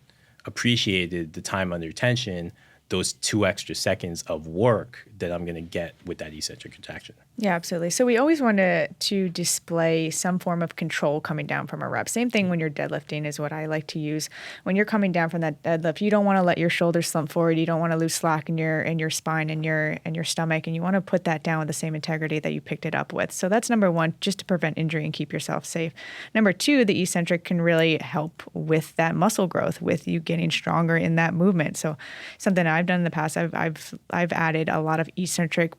appreciated the time under tension, those 2 extra seconds of work that I'm going to get with that eccentric contraction. Yeah, absolutely. So we always want to display some form of control coming down from a rep. Same thing when you're deadlifting is what I like to use. When you're coming down from that deadlift, you don't want to let your shoulders slump forward. You don't want to lose slack in your spine and your stomach, and you want to put that down with the same integrity that you picked it up with. So that's number one, just to prevent injury and keep yourself safe. Number two, the eccentric can really help with that muscle growth, with you getting stronger in that movement. So something I've done in the past, I've added a lot of eccentric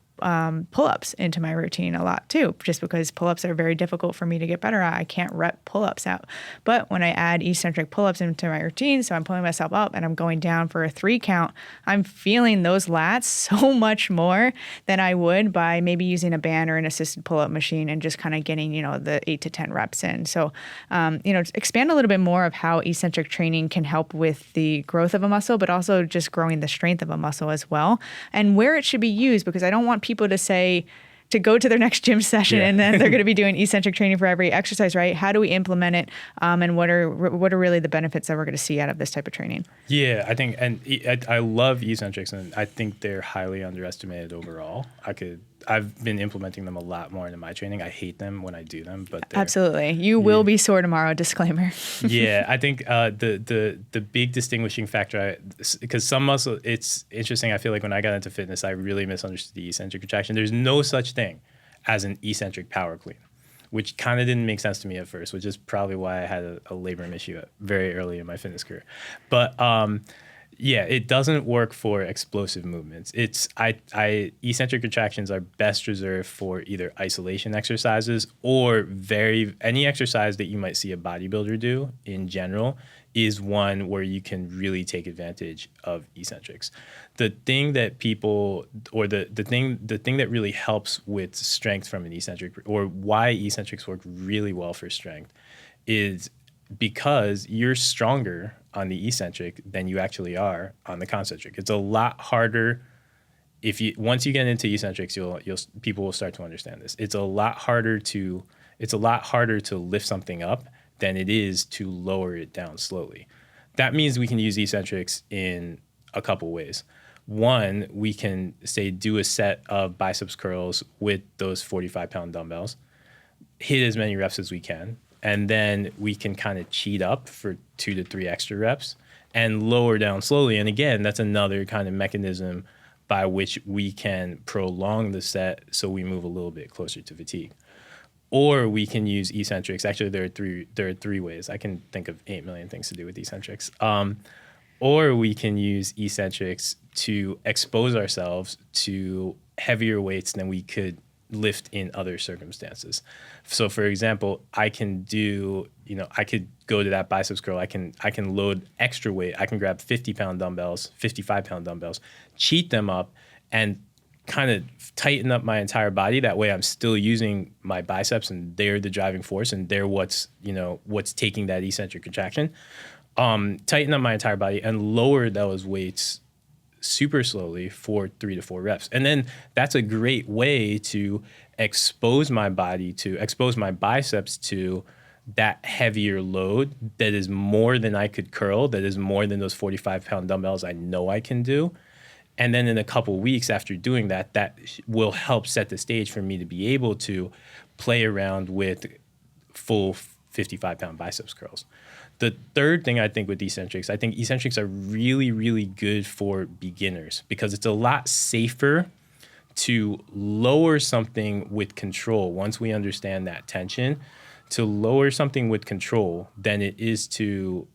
pull-ups into my routine a lot too, just because pull-ups are very difficult for me to get better at. I can't rep pull-ups out. But when I add eccentric pull-ups into my routine, so I'm pulling myself up and I'm going down for a 3 count, I'm feeling those lats so much more than I would by maybe using a band or an assisted pull-up machine and just kind of getting, the 8 to 10 reps in. So, expand a little bit more of how eccentric training can help with the growth of a muscle, but also just growing the strength of a muscle as well, and where it should be used, because I don't want people to go to their next gym session and then they're going to be doing eccentric training for every exercise, right? How do we implement it? And what are really the benefits that we're going to see out of this type of training? Yeah, I think, and I love eccentrics, and I think they're highly underestimated overall. I've been implementing them a lot more into my training. I hate them when I do them, but absolutely, you will be sore tomorrow. Disclaimer. Yeah, I think the big distinguishing factor, because some muscle, it's interesting. I feel like when I got into fitness, I really misunderstood the eccentric contraction. There's no such thing as an eccentric power clean, which kind of didn't make sense to me at first, which is probably why I had a labrum issue very early in my fitness career. But yeah, it doesn't work for explosive movements. Eccentric contractions are best reserved for either isolation exercises or any exercise that you might see a bodybuilder do in general is one where you can really take advantage of eccentrics. The thing that the thing that really helps with strength from an eccentric, or why eccentrics work really well for strength, is because you're stronger on the eccentric than you actually are on the concentric. It's a lot harder. Once you get into eccentrics, people will start to understand this. It's a lot harder to lift something up than it is to lower it down slowly. That means we can use eccentrics in a couple ways. One, we can do a set of biceps curls with those 45-pound dumbbells, hit as many reps as we can, and then we can kind of cheat up for 2 to 3 extra reps and lower down slowly. And again, that's another kind of mechanism by which we can prolong the set so we move a little bit closer to fatigue. Or we can use eccentrics. Actually, there are three ways. I can think of 8 million things to do with eccentrics. Or we can use eccentrics to expose ourselves to heavier weights than we could lift in other circumstances. So for example, I could go to that biceps curl. I can load extra weight. I can grab 50-pound dumbbells, 55-pound dumbbells, cheat them up, and kind of tighten up my entire body. That way I'm still using my biceps, and they're the driving force, and they're what's taking that eccentric contraction. Tighten up my entire body and lower those weights super slowly for 3 to 4 reps. And then that's a great way to expose my biceps to that heavier load that is more than I could curl, that is more than those 45-pound dumbbells I know I can do. And then in a couple weeks after doing that, that will help set the stage for me to be able to play around with full 55-pound biceps curls. The third thing I think with eccentrics, I think eccentrics are really, really good for beginners because it's a lot safer to lower something with control once we understand that tension, to lower something with control than it is to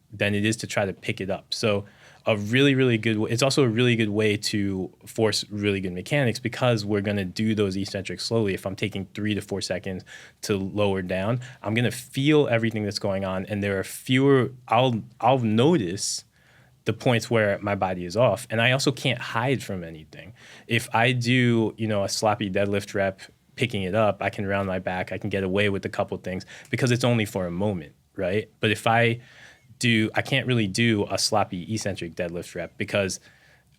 try to pick it up. So a really, really good way, it's also a really good way to force really good mechanics because we're going to do those eccentrics slowly. If I'm taking 3 to 4 seconds to lower down, I'm going to feel everything that's going on, and there are fewer, I'll notice the points where my body is off, and I also can't hide from anything. If I do, a sloppy deadlift rep, picking it up, I can round my back, I can get away with a couple things because it's only for a moment, right? But if I can't really do a sloppy eccentric deadlift rep because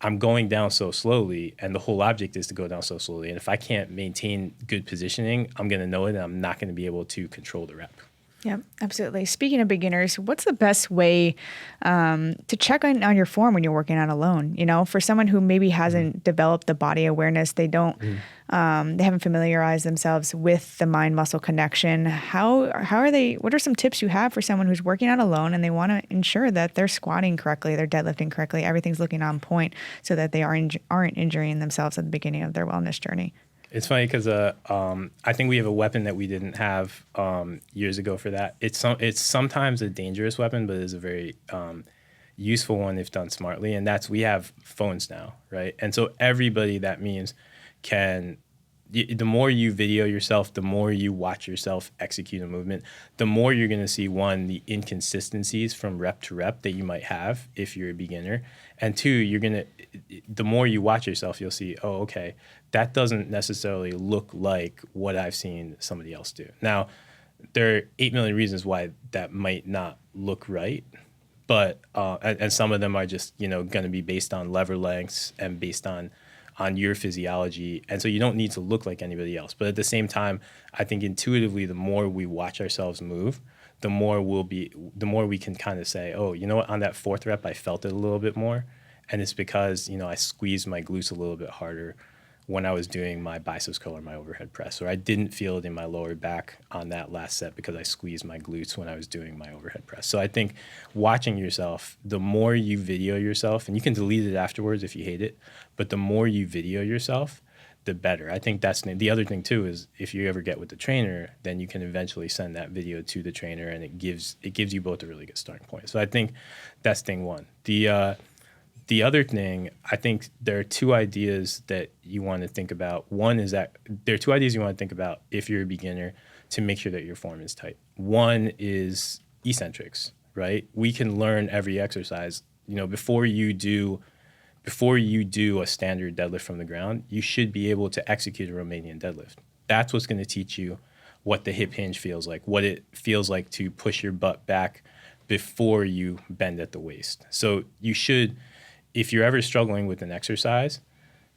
I'm going down so slowly, and the whole object is to go down so slowly. And if I can't maintain good positioning, I'm going to know it, and I'm not going to be able to control the rep. Yeah, absolutely. Speaking of beginners, what's the best way to check on your form when you're working out alone? For someone who maybe hasn't developed the body awareness, they don't, they haven't familiarized themselves with the mind-muscle connection. How are they? What are some tips you have for someone who's working out alone and they want to ensure that they're squatting correctly, they're deadlifting correctly, everything's looking on point, so that they aren't injuring themselves at the beginning of their wellness journey? It's funny because I think we have a weapon that we didn't have years ago for that. It's sometimes a dangerous weapon, but it's a very useful one if done smartly. And we have phones now, right? And so everybody, that means, the more you video yourself, the more you watch yourself execute a movement, the more you're going to see, one, the inconsistencies from rep to rep that you might have if you're a beginner. And two, the more you watch yourself, you'll see, oh, okay, that doesn't necessarily look like what I've seen somebody else do. Now, there are 8 million reasons why that might not look right, but and some of them are just going to be based on lever lengths and based on your physiology, and so you don't need to look like anybody else. But at the same time, I think intuitively, the more we watch ourselves move, the more we can kind of say, oh, you know what, on that fourth rep, I felt it a little bit more, and it's because I squeezed my glutes a little bit harder when I was doing my biceps curl or my overhead press, or I didn't feel it in my lower back on that last set because I squeezed my glutes when I was doing my overhead press. So I think watching yourself, the more you video yourself, and you can delete it afterwards if you hate it, but the more you video yourself, the better. I think that's the other thing too, is if you ever get with the trainer, then you can eventually send that video to the trainer, and it gives you both a really good starting point. So I think that's thing one. The other thing, I think there are two ideas that you want to think about. One is that there are two ideas you want to think about if you're a beginner to make sure that your form is tight. One is eccentrics, right? We can learn every exercise. Before you do a standard deadlift from the ground, you should be able to execute a Romanian deadlift. That's what's going to teach you what the hip hinge feels like, what it feels like to push your butt back before you bend at the waist. So you should, if you're ever struggling with an exercise,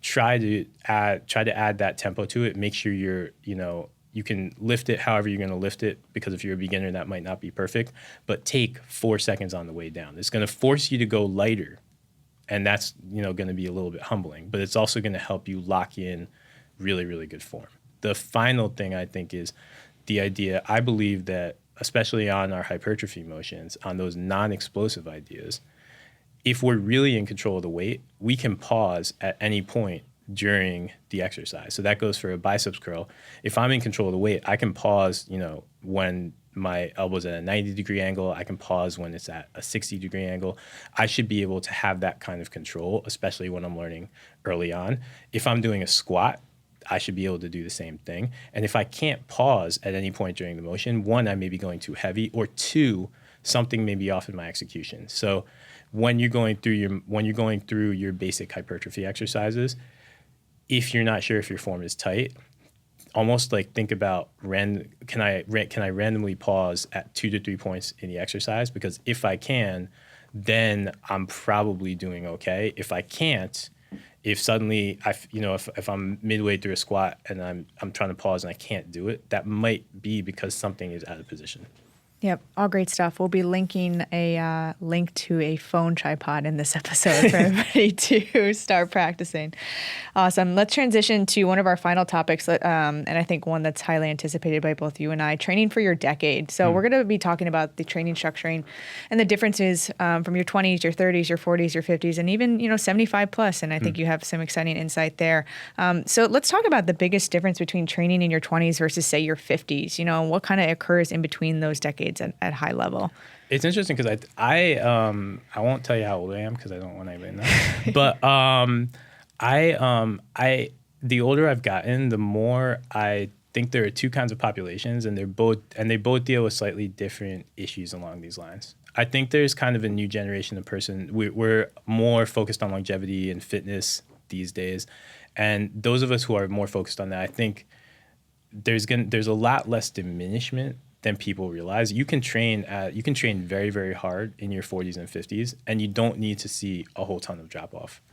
try to add that tempo to it. Make sure you can lift it however you're going to lift it, because if you're a beginner, that might not be perfect, but take 4 seconds on the way down. It's going to force you to go lighter, and that's going to be a little bit humbling, but it's also going to help you lock in really, really good form. The final thing I think is the idea, I believe that, especially on our hypertrophy motions, on those non-explosive ideas, if we're really in control of the weight, we can pause at any point during the exercise. So that goes for a biceps curl. If I'm in control of the weight, I can pause, when my elbow's at a 90-degree angle. I can pause when it's at a 60-degree angle. I should be able to have that kind of control, especially when I'm learning early on. If I'm doing a squat, I should be able to do the same thing. And if I can't pause at any point during the motion, one, I may be going too heavy, or two, something may be off in my execution. So when you're going through your basic hypertrophy exercises, if you're not sure if your form is tight, almost like think about can I randomly pause at 2 to 3 points in the exercise? Because if I can, then I'm probably doing okay. If I can't, if suddenly if I'm midway through a squat and I'm trying to pause and I can't do it, that might be because something is out of position. Yep, all great stuff. We'll be linking a link to a phone tripod in this episode for everybody to start practicing. Awesome. Let's transition to one of our final topics, and I think one that's highly anticipated by both you and I, training for your decade. So we're going to be talking about the training structuring and the differences from your 20s, your 30s, your 40s, your 50s, and even 75 plus. And I think you have some exciting insight there. So let's talk about the biggest difference between training in your 20s versus, say, your 50s. And what kind of occurs in between those decades at high level. It's interesting because I won't tell you how old I am because I don't want anybody to know. But the older I've gotten, the more I think there are two kinds of populations, and they both deal with slightly different issues along these lines. I think there's kind of a new generation of person. We're more focused on longevity and fitness these days, and those of us who are more focused on that, I think there's a lot less diminishment than people realize. You can train very, very hard in your 40s and 50s, and you don't need to see a whole ton of drop off.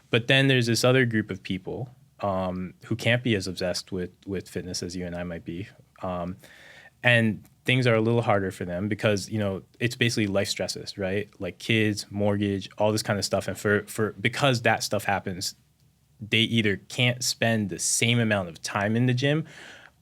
But then there's this other group of people who can't be as obsessed with fitness as you and I might be, and things are a little harder for them because it's basically life stresses, right? Like kids, mortgage, all this kind of stuff, and because that stuff happens, they either can't spend the same amount of time in the gym,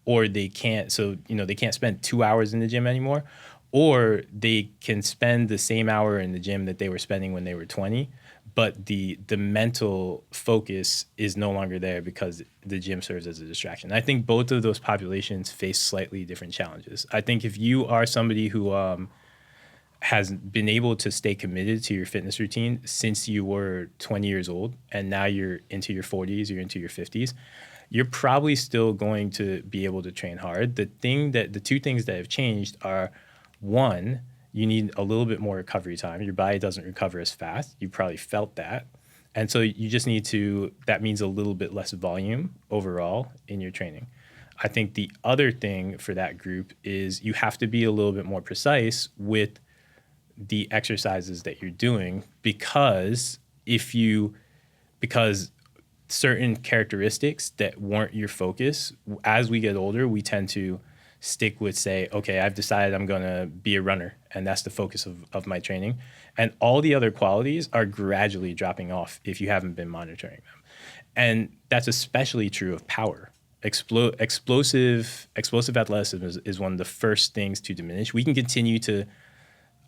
or they can't spend 2 hours in the gym anymore, or they can spend the same hour in the gym that they were spending when they were 20, but the mental focus is no longer there because the gym serves as a distraction. I think both of those populations face slightly different challenges. I think if you are somebody who has been able to stay committed to your fitness routine since you were 20 years old, and now you're into your 40s, you're into your 50s, you're probably still going to be able to train hard. The two things that have changed are, one, you need a little bit more recovery time. Your body doesn't recover as fast. You probably felt that. And so you just that means a little bit less volume overall in your training. I think the other thing for that group is you have to be a little bit more precise with the exercises that you're doing because certain characteristics that weren't your focus, as we get older, we tend to stick with, say, okay, I've decided I'm going to be a runner, and that's the focus of my training. And all the other qualities are gradually dropping off if you haven't been monitoring them. And that's especially true of power. Explosive athleticism is one of the first things to diminish. We can continue to,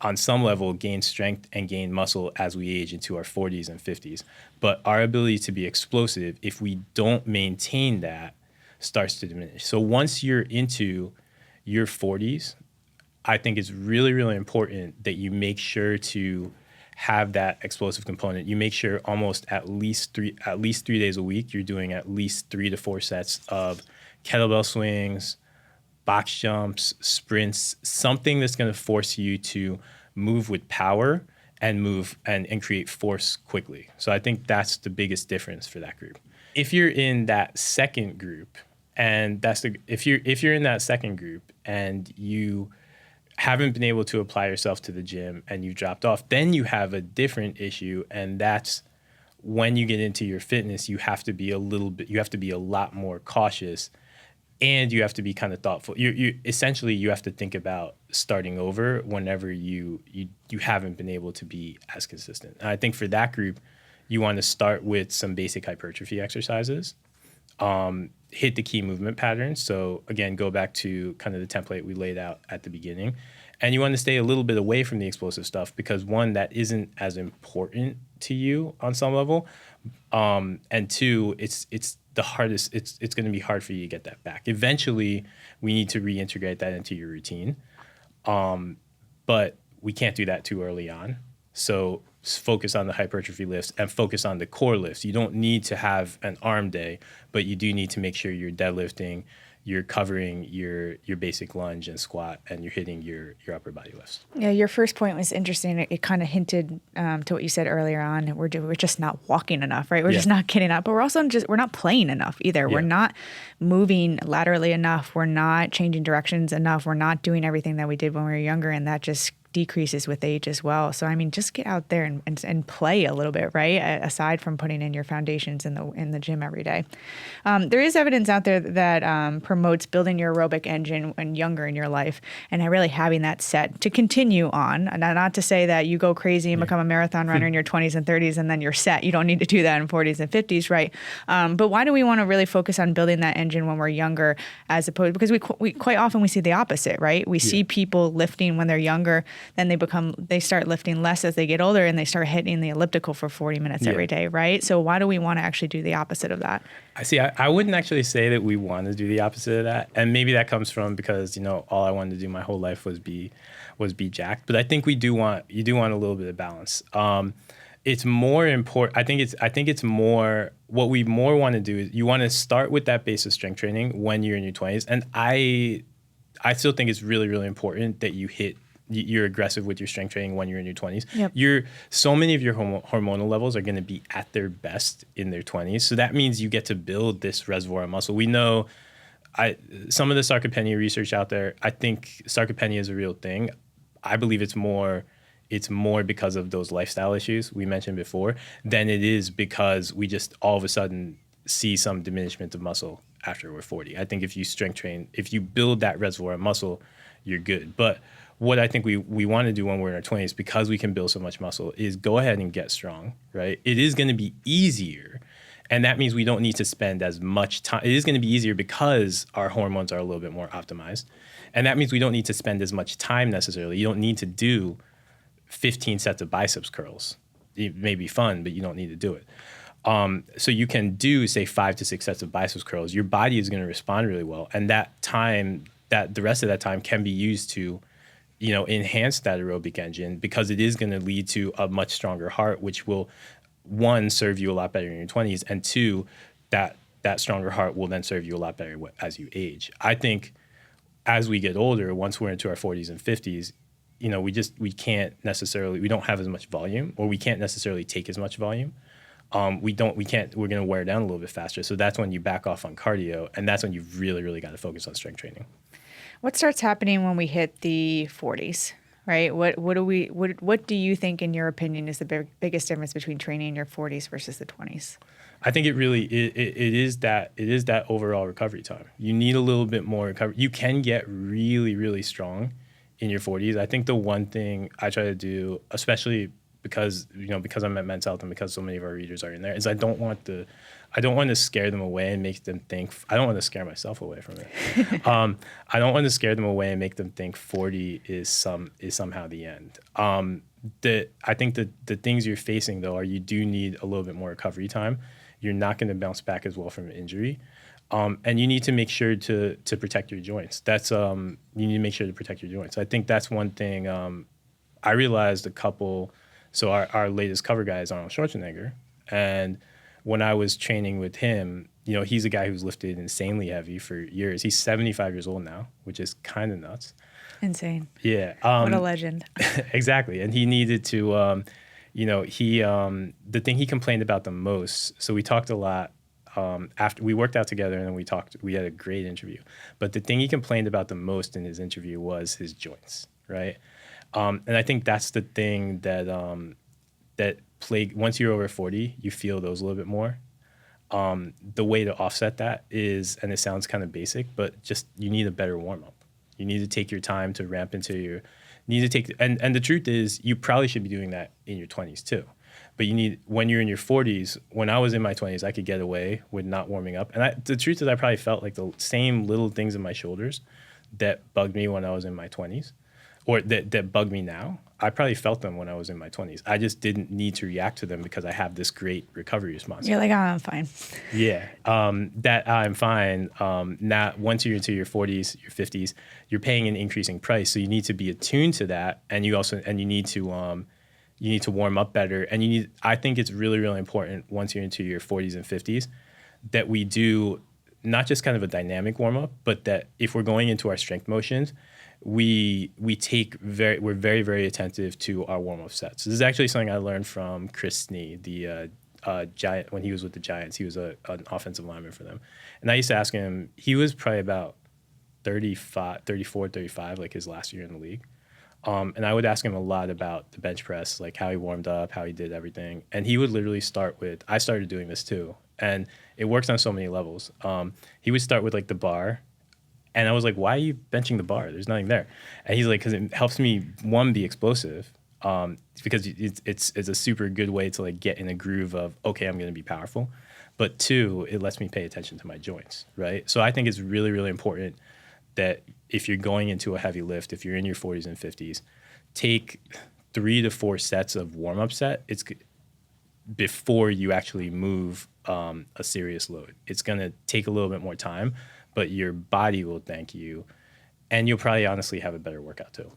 on some level, gain strength and gain muscle as we age into our 40s and 50s. But our ability to be explosive, if we don't maintain that, starts to diminish. So once you're into your 40s, I think it's really, really important that you make sure to have that explosive component. You make sure almost at least 3 days a week, you're doing at least 3 to 4 sets of kettlebell swings, box jumps, sprints, something that's going to force you to move with power and move and create force quickly. So I think that's the biggest difference for that group. If you're in that second group, and if you're in that second group and you haven't been able to apply yourself to the gym and you dropped off, then you have a different issue, and that's when you get into your fitness, you have to be a lot more cautious. And you have to be kind of thoughtful. You essentially have to think about starting over whenever you haven't been able to be as consistent. And I think for that group, you want to start with some basic hypertrophy exercises, hit the key movement patterns. So again, go back to kind of the template we laid out at the beginning. And you want to stay a little bit away from the explosive stuff because, one, that isn't as important to you on some level. And two, it's the hardest. It's going to be hard for you to get that back. Eventually, we need to reintegrate that into your routine. But we can't do that too early on. So focus on the hypertrophy lifts and focus on the core lifts. You don't need to have an arm day, but you do need to make sure you're deadlifting, you're covering your basic lunge and squat, and you're hitting your upper body lifts. Yeah, your first point was interesting. It kind of hinted to what you said earlier on. We're just not walking enough, right? We're just not getting up, but we're also we're not playing enough either. Yeah. We're not moving laterally enough. We're not changing directions enough. We're not doing everything that we did when we were younger, and that just decreases with age as well. So, I mean, just get out there and play a little bit, right? Aside from putting in your foundations in the gym every day. There is evidence out there that promotes building your aerobic engine when younger in your life and really having that set to continue on. And not to say that you go crazy and become a marathon runner in your 20s and 30s and then you're set. You don't need to do that in 40s and 50s, right? But why do we want to really focus on building that engine when we're younger as opposed, because we quite often we see the opposite, right? We see people lifting when they're younger, then they start lifting less as they get older and they start hitting the elliptical for 40 minutes every day, right? So why do we want to actually do the opposite of that? I see. I wouldn't actually say that we want to do the opposite of that, and maybe that comes from because all I wanted to do my whole life was be jacked. But I think you do want a little bit of balance. It's more important. I think it's more what we more want to do is you want to start with that base of strength training when you're in your 20s, and I still think it's really, really important that you're aggressive with your strength training when you're in your 20s. Yep. So many of your hormonal levels are going to be at their best in their 20s. So that means you get to build this reservoir of muscle. We know some of the sarcopenia research out there, I think sarcopenia is a real thing. I believe it's more because of those lifestyle issues we mentioned before than it is because we just all of a sudden see some diminishment of muscle after we're 40. I think if you strength train, if you build that reservoir of muscle, you're good. But what I think we want to do when we're in our 20s, because we can build so much muscle, is go ahead and get strong, right? It is going to be easier. And that means we don't need to spend as much time. It is going to be easier because our hormones are a little bit more optimized. And that means we don't need to spend as much time necessarily. You don't need to do 15 sets of biceps curls. It may be fun, but you don't need to do it. So you can do, say, 5 to 6 sets of biceps curls. Your body is going to respond really well. And the rest of that time can be used to enhance that aerobic engine, because it is going to lead to a much stronger heart, which will, one, serve you a lot better in your 20s, and two, that stronger heart will then serve you a lot better as you age. I think as we get older, once we're into our 40s and 50s, we don't have as much volume, or we can't necessarily take as much volume. We're going to wear down a little bit faster. So that's when you back off on cardio, and that's when you've really, really got to focus on strength training. What starts happening when we hit the 40s, right? What do you think, in your opinion, is the biggest difference between training in your 40s versus the 20s? I think it is that overall recovery time. You need a little bit more recovery. You can get really, really strong in your 40s. I think the one thing I try to do, especially because I'm at Men's Health and because so many of our readers are in there, is I don't want to scare them away and make them think. I don't want to scare myself away from it. I don't want to scare them away and make them think 40 is somehow the end. I think the things you're facing though are you do need a little bit more recovery time. You're not going to bounce back as well from an injury, and you need to make sure to protect your joints. You need to make sure to protect your joints. I think that's one thing. I realized a couple. So our latest cover guy is Arnold Schwarzenegger, and when I was training with him, he's a guy who's lifted insanely heavy for years. He's 75 years old now, which is kind of nuts. Insane. Yeah. What a legend. Exactly. And he needed to, the thing he complained about the most, so we talked a lot after we worked out together, and then we had a great interview. But the thing he complained about the most in his interview was his joints, right? And I think that's the thing that once you're over 40, you feel those a little bit more. The way to offset that is, and it sounds kind of basic, but just you need a better warm up. You need to take your time to ramp into and the truth is you probably should be doing that in your 20s too. But when you're in your 40s, when I was in my 20s, I could get away with not warming up. And the truth is I probably felt like the same little things in my shoulders that bugged me when I was in my 20s, or that bug me now. I probably felt them when I was in my 20s. I just didn't need to react to them because I have this great recovery response. You're like, oh, I'm fine. Yeah, that I'm fine. Now, once you're into your 40s, your 50s, you're paying an increasing price. So you need to be attuned to that, and you need to warm up better. And I think it's really, really important once you're into your 40s and 50s that we do not just kind of a dynamic warm up, but that if we're going into our strength motions, we're very, very attentive to our warm-up sets. This is actually something I learned from Chris Snee, the Giant. When he was with the Giants, he was an offensive lineman for them. And I used to ask him, he was probably about 34, 35, like his last year in the league. And I would ask him a lot about the bench press, like how he warmed up, how he did everything. And he would literally start with, I started doing this too. And it works on so many levels. He would start with like the bar. And I was like, why are you benching the bar? There's nothing there. And he's like, because it helps me, one, be explosive. Because it's a super good way to like get in a groove of, okay, I'm going to be powerful. But two, it lets me pay attention to my joints, right? So I think it's really, really important that if you're going into a heavy lift, if you're in your 40s and 50s, take 3 to 4 sets of warm-up set. It's before you actually move a serious load. It's going to take a little bit more time, but your body will thank you, and you'll probably honestly have a better workout too.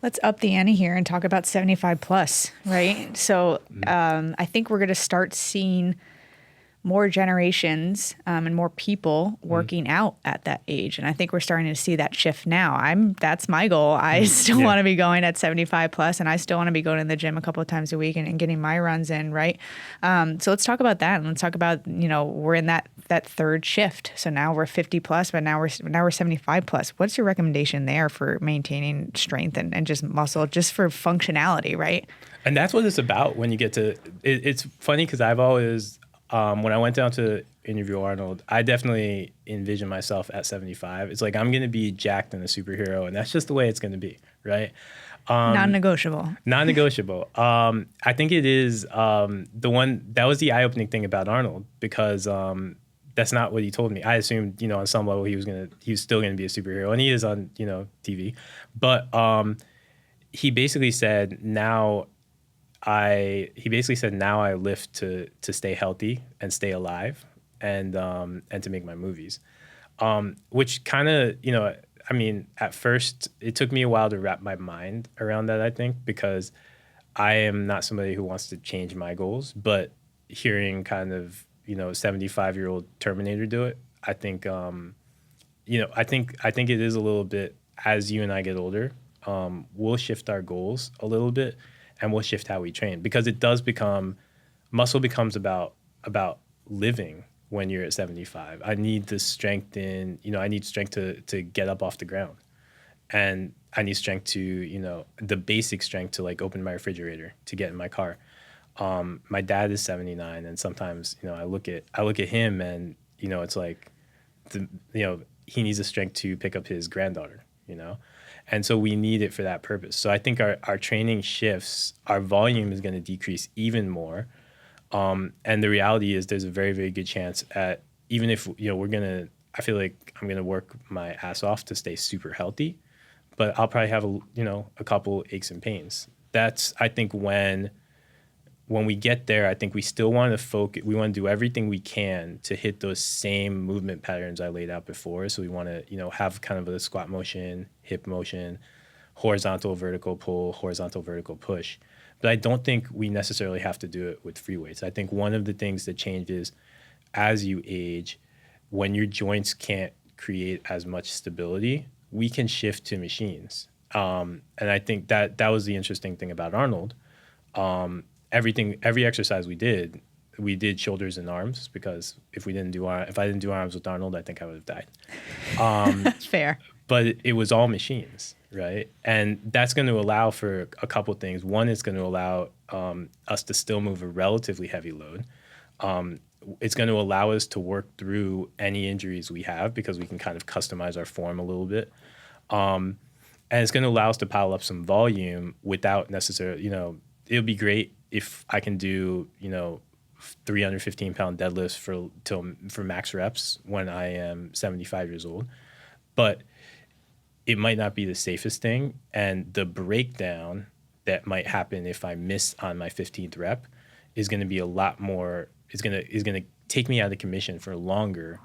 Let's up the ante here and talk about 75 plus, right? So I think we're going to start seeing more generations and more people working out at that age. And I think we're starting to see that shift now. That's my goal. I still want to be going at 75 plus, and I still want to be going to the gym a couple of times a week and getting my runs in, right? So let's talk about that. And let's talk about, we're in that third shift. So now we're 50 plus, but now we're 75 plus. What's your recommendation there for maintaining strength and just muscle, just for functionality, right? And that's what it's about when you get to, it's funny because I've always, when I went down to interview Arnold, I definitely envisioned myself at 75. It's like, I'm going to be jacked and a superhero, and that's just the way it's going to be, right? Non-negotiable. Non-negotiable. I think it is the one, that was the eye-opening thing about Arnold, because that's not what he told me. I assumed, on some level he was still going to be a superhero, and he is on, TV. But he basically said, now I lift to stay healthy and stay alive and to make my movies, which kind of, at first it took me a while to wrap my mind around that, I think, because I am not somebody who wants to change my goals, but hearing kind of, 75-year-old Terminator do it, I think, I think it is a little bit, as you and I get older, we'll shift our goals a little bit, and we'll shift how we train, because it does muscle becomes about living when you're at 75. I need the strength I need strength to get up off the ground. And I need strength to, the basic strength to like open my refrigerator, to get in my car. My dad is 79, and sometimes, I look at him and, it's like, he needs the strength to pick up his granddaughter, And so we need it for that purpose. So I think our training shifts, our volume is going to decrease even more. And the reality is there's a very, very good chance even if, I feel like I'm going to work my ass off to stay super healthy, but I'll probably have a couple aches and pains. That's, I think, when we get there, I think we still want to focus. We want to do everything we can to hit those same movement patterns I laid out before. So we want to, have kind of a squat motion, hip motion, horizontal, vertical pull, horizontal, vertical push. But I don't think we necessarily have to do it with free weights. I think one of the things that changes as you age, when your joints can't create as much stability, we can shift to machines. And I think that was the interesting thing about Arnold. Every exercise we did shoulders and arms, because if I didn't do arms with Arnold, I think I would have died. Fair. But it was all machines, right? And that's going to allow for a couple things. One, it's going to allow us to still move a relatively heavy load. It's going to allow us to work through any injuries we have, because we can kind of customize our form a little bit. And it's going to allow us to pile up some volume without necessarily, it'll be great if I can do, 315-pound deadlifts for max reps when I am 75 years old. But it might not be the safest thing. And the breakdown that might happen if I miss on my 15th rep is going to be a lot more, is going to take me out of commission for longer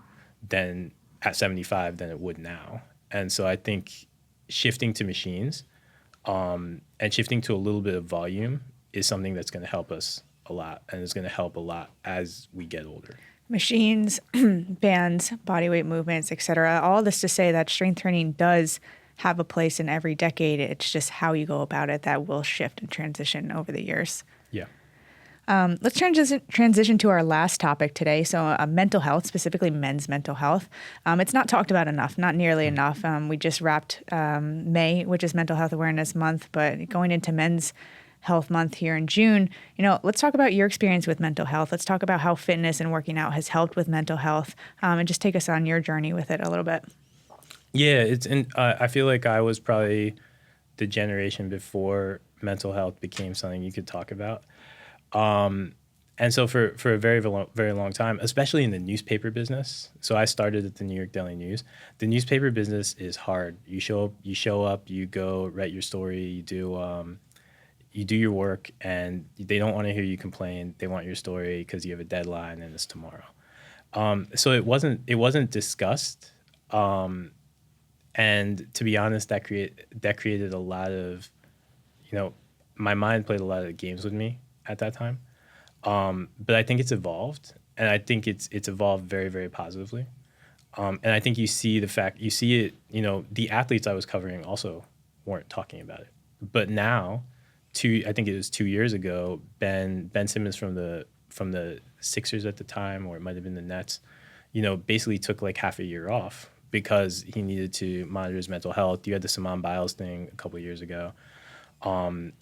than at 75 than it would now. And so I think shifting to machines and shifting to a little bit of volume is something that's going to help us a lot, and it's going to help a lot as we get older. Machines, bands, body weight movements, etc. All this to say that strength training does have a place in every decade. It's just how you go about it that will shift and transition over the years. Yeah. Let's transition to our last topic today. So mental health, specifically men's mental health. It's not talked about enough, not nearly enough. We just wrapped May, which is Mental Health Awareness Month, but going into Men's Health Month here in June, let's talk about your experience with mental health. Let's talk about how fitness and working out has helped with mental health, and just take us on your journey with it a little bit. Yeah, I feel like I was probably the generation before mental health became something you could talk about. And so for a very, very long time, especially in the newspaper business. So I started at the New York Daily News. The newspaper business is hard. You show up, you go write your story, you do your work, and they don't want to hear you complain. They want your story because you have a deadline and it's tomorrow. So it wasn't discussed. And to be honest, that created a lot of, my mind played a lot of games with me at that time. But I think it's evolved, and I think it's evolved very, very positively. And I think you see it, the athletes I was covering also weren't talking about it. But now, I think it was 2 years ago, Ben Simmons from the Sixers at the time, or it might have been the Nets, basically took like half a year off because he needed to monitor his mental health. You had the Simone Biles thing a couple of years ago,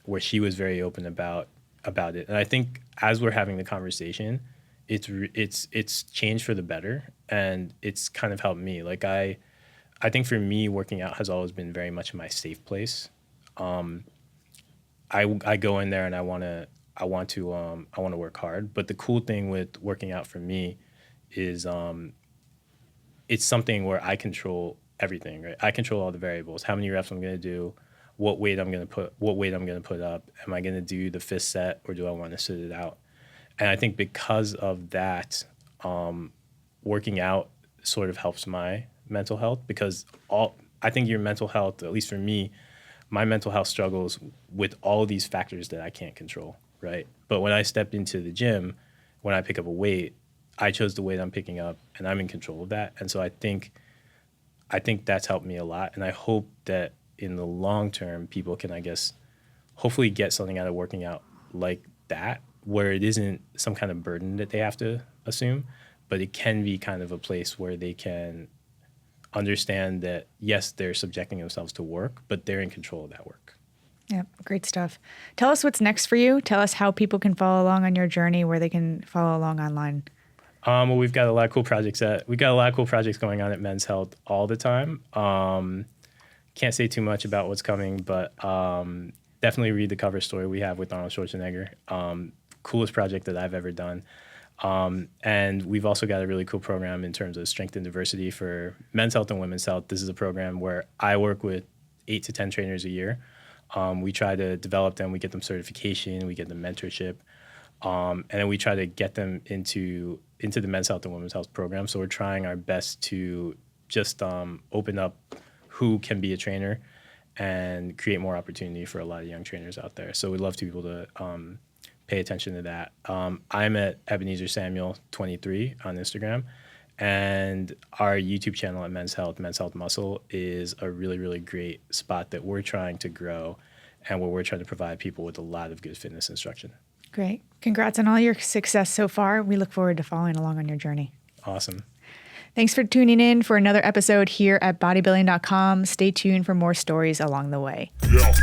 where she was very open about it. And I think as we're having the conversation, it's changed for the better, and it's kind of helped me. Like I think for me, working out has always been very much my safe place. I go in there and I want to work hard. But the cool thing with working out for me is it's something where I control everything, right? I control all the variables, how many reps I'm going to do, what weight I'm going to put up. Am I going to do the fifth set, or do I want to sit it out? And I think because of that, working out sort of helps my mental health, because I think your mental health, at least for me, my mental health struggles with all these factors that I can't control, right? But when I stepped into the gym, when I pick up a weight, I chose the weight I'm picking up, and I'm in control of that. And so I think that's helped me a lot. And I hope that in the long term, people can, I guess, hopefully get something out of working out like that, where it isn't some kind of burden that they have to assume, but it can be kind of a place where they can understand that, yes, they're subjecting themselves to work, but they're in control of that work. Yeah, great stuff. Tell us what's next for you. Tell us how people can follow along on your journey, where they can follow along online. Well, we've got a lot of cool projects going on at Men's Health all the time. Can't say too much about what's coming, but definitely read the cover story we have with Arnold Schwarzenegger. Coolest project that I've ever done. And we've also got a really cool program in terms of strength and diversity for men's health and women's health. This is a program where I work with 8 to 10 trainers a year. We try to develop them. We get them certification. We get them mentorship. And then we try to get them into the men's health and women's health program. So we're trying our best to just open up who can be a trainer and create more opportunity for a lot of young trainers out there. So we'd love to be able to pay attention to that. I'm at Ebenezer Samuel 23 on Instagram, and our YouTube channel at Men's Health Muscle, is a really, really great spot that we're trying to grow, and where we're trying to provide people with a lot of good fitness instruction. Great. Congrats on all your success so far. We look forward to following along on your journey. Awesome. Thanks for tuning in for another episode here at Bodybuilding.com. Stay tuned for more stories along the way. Yeah.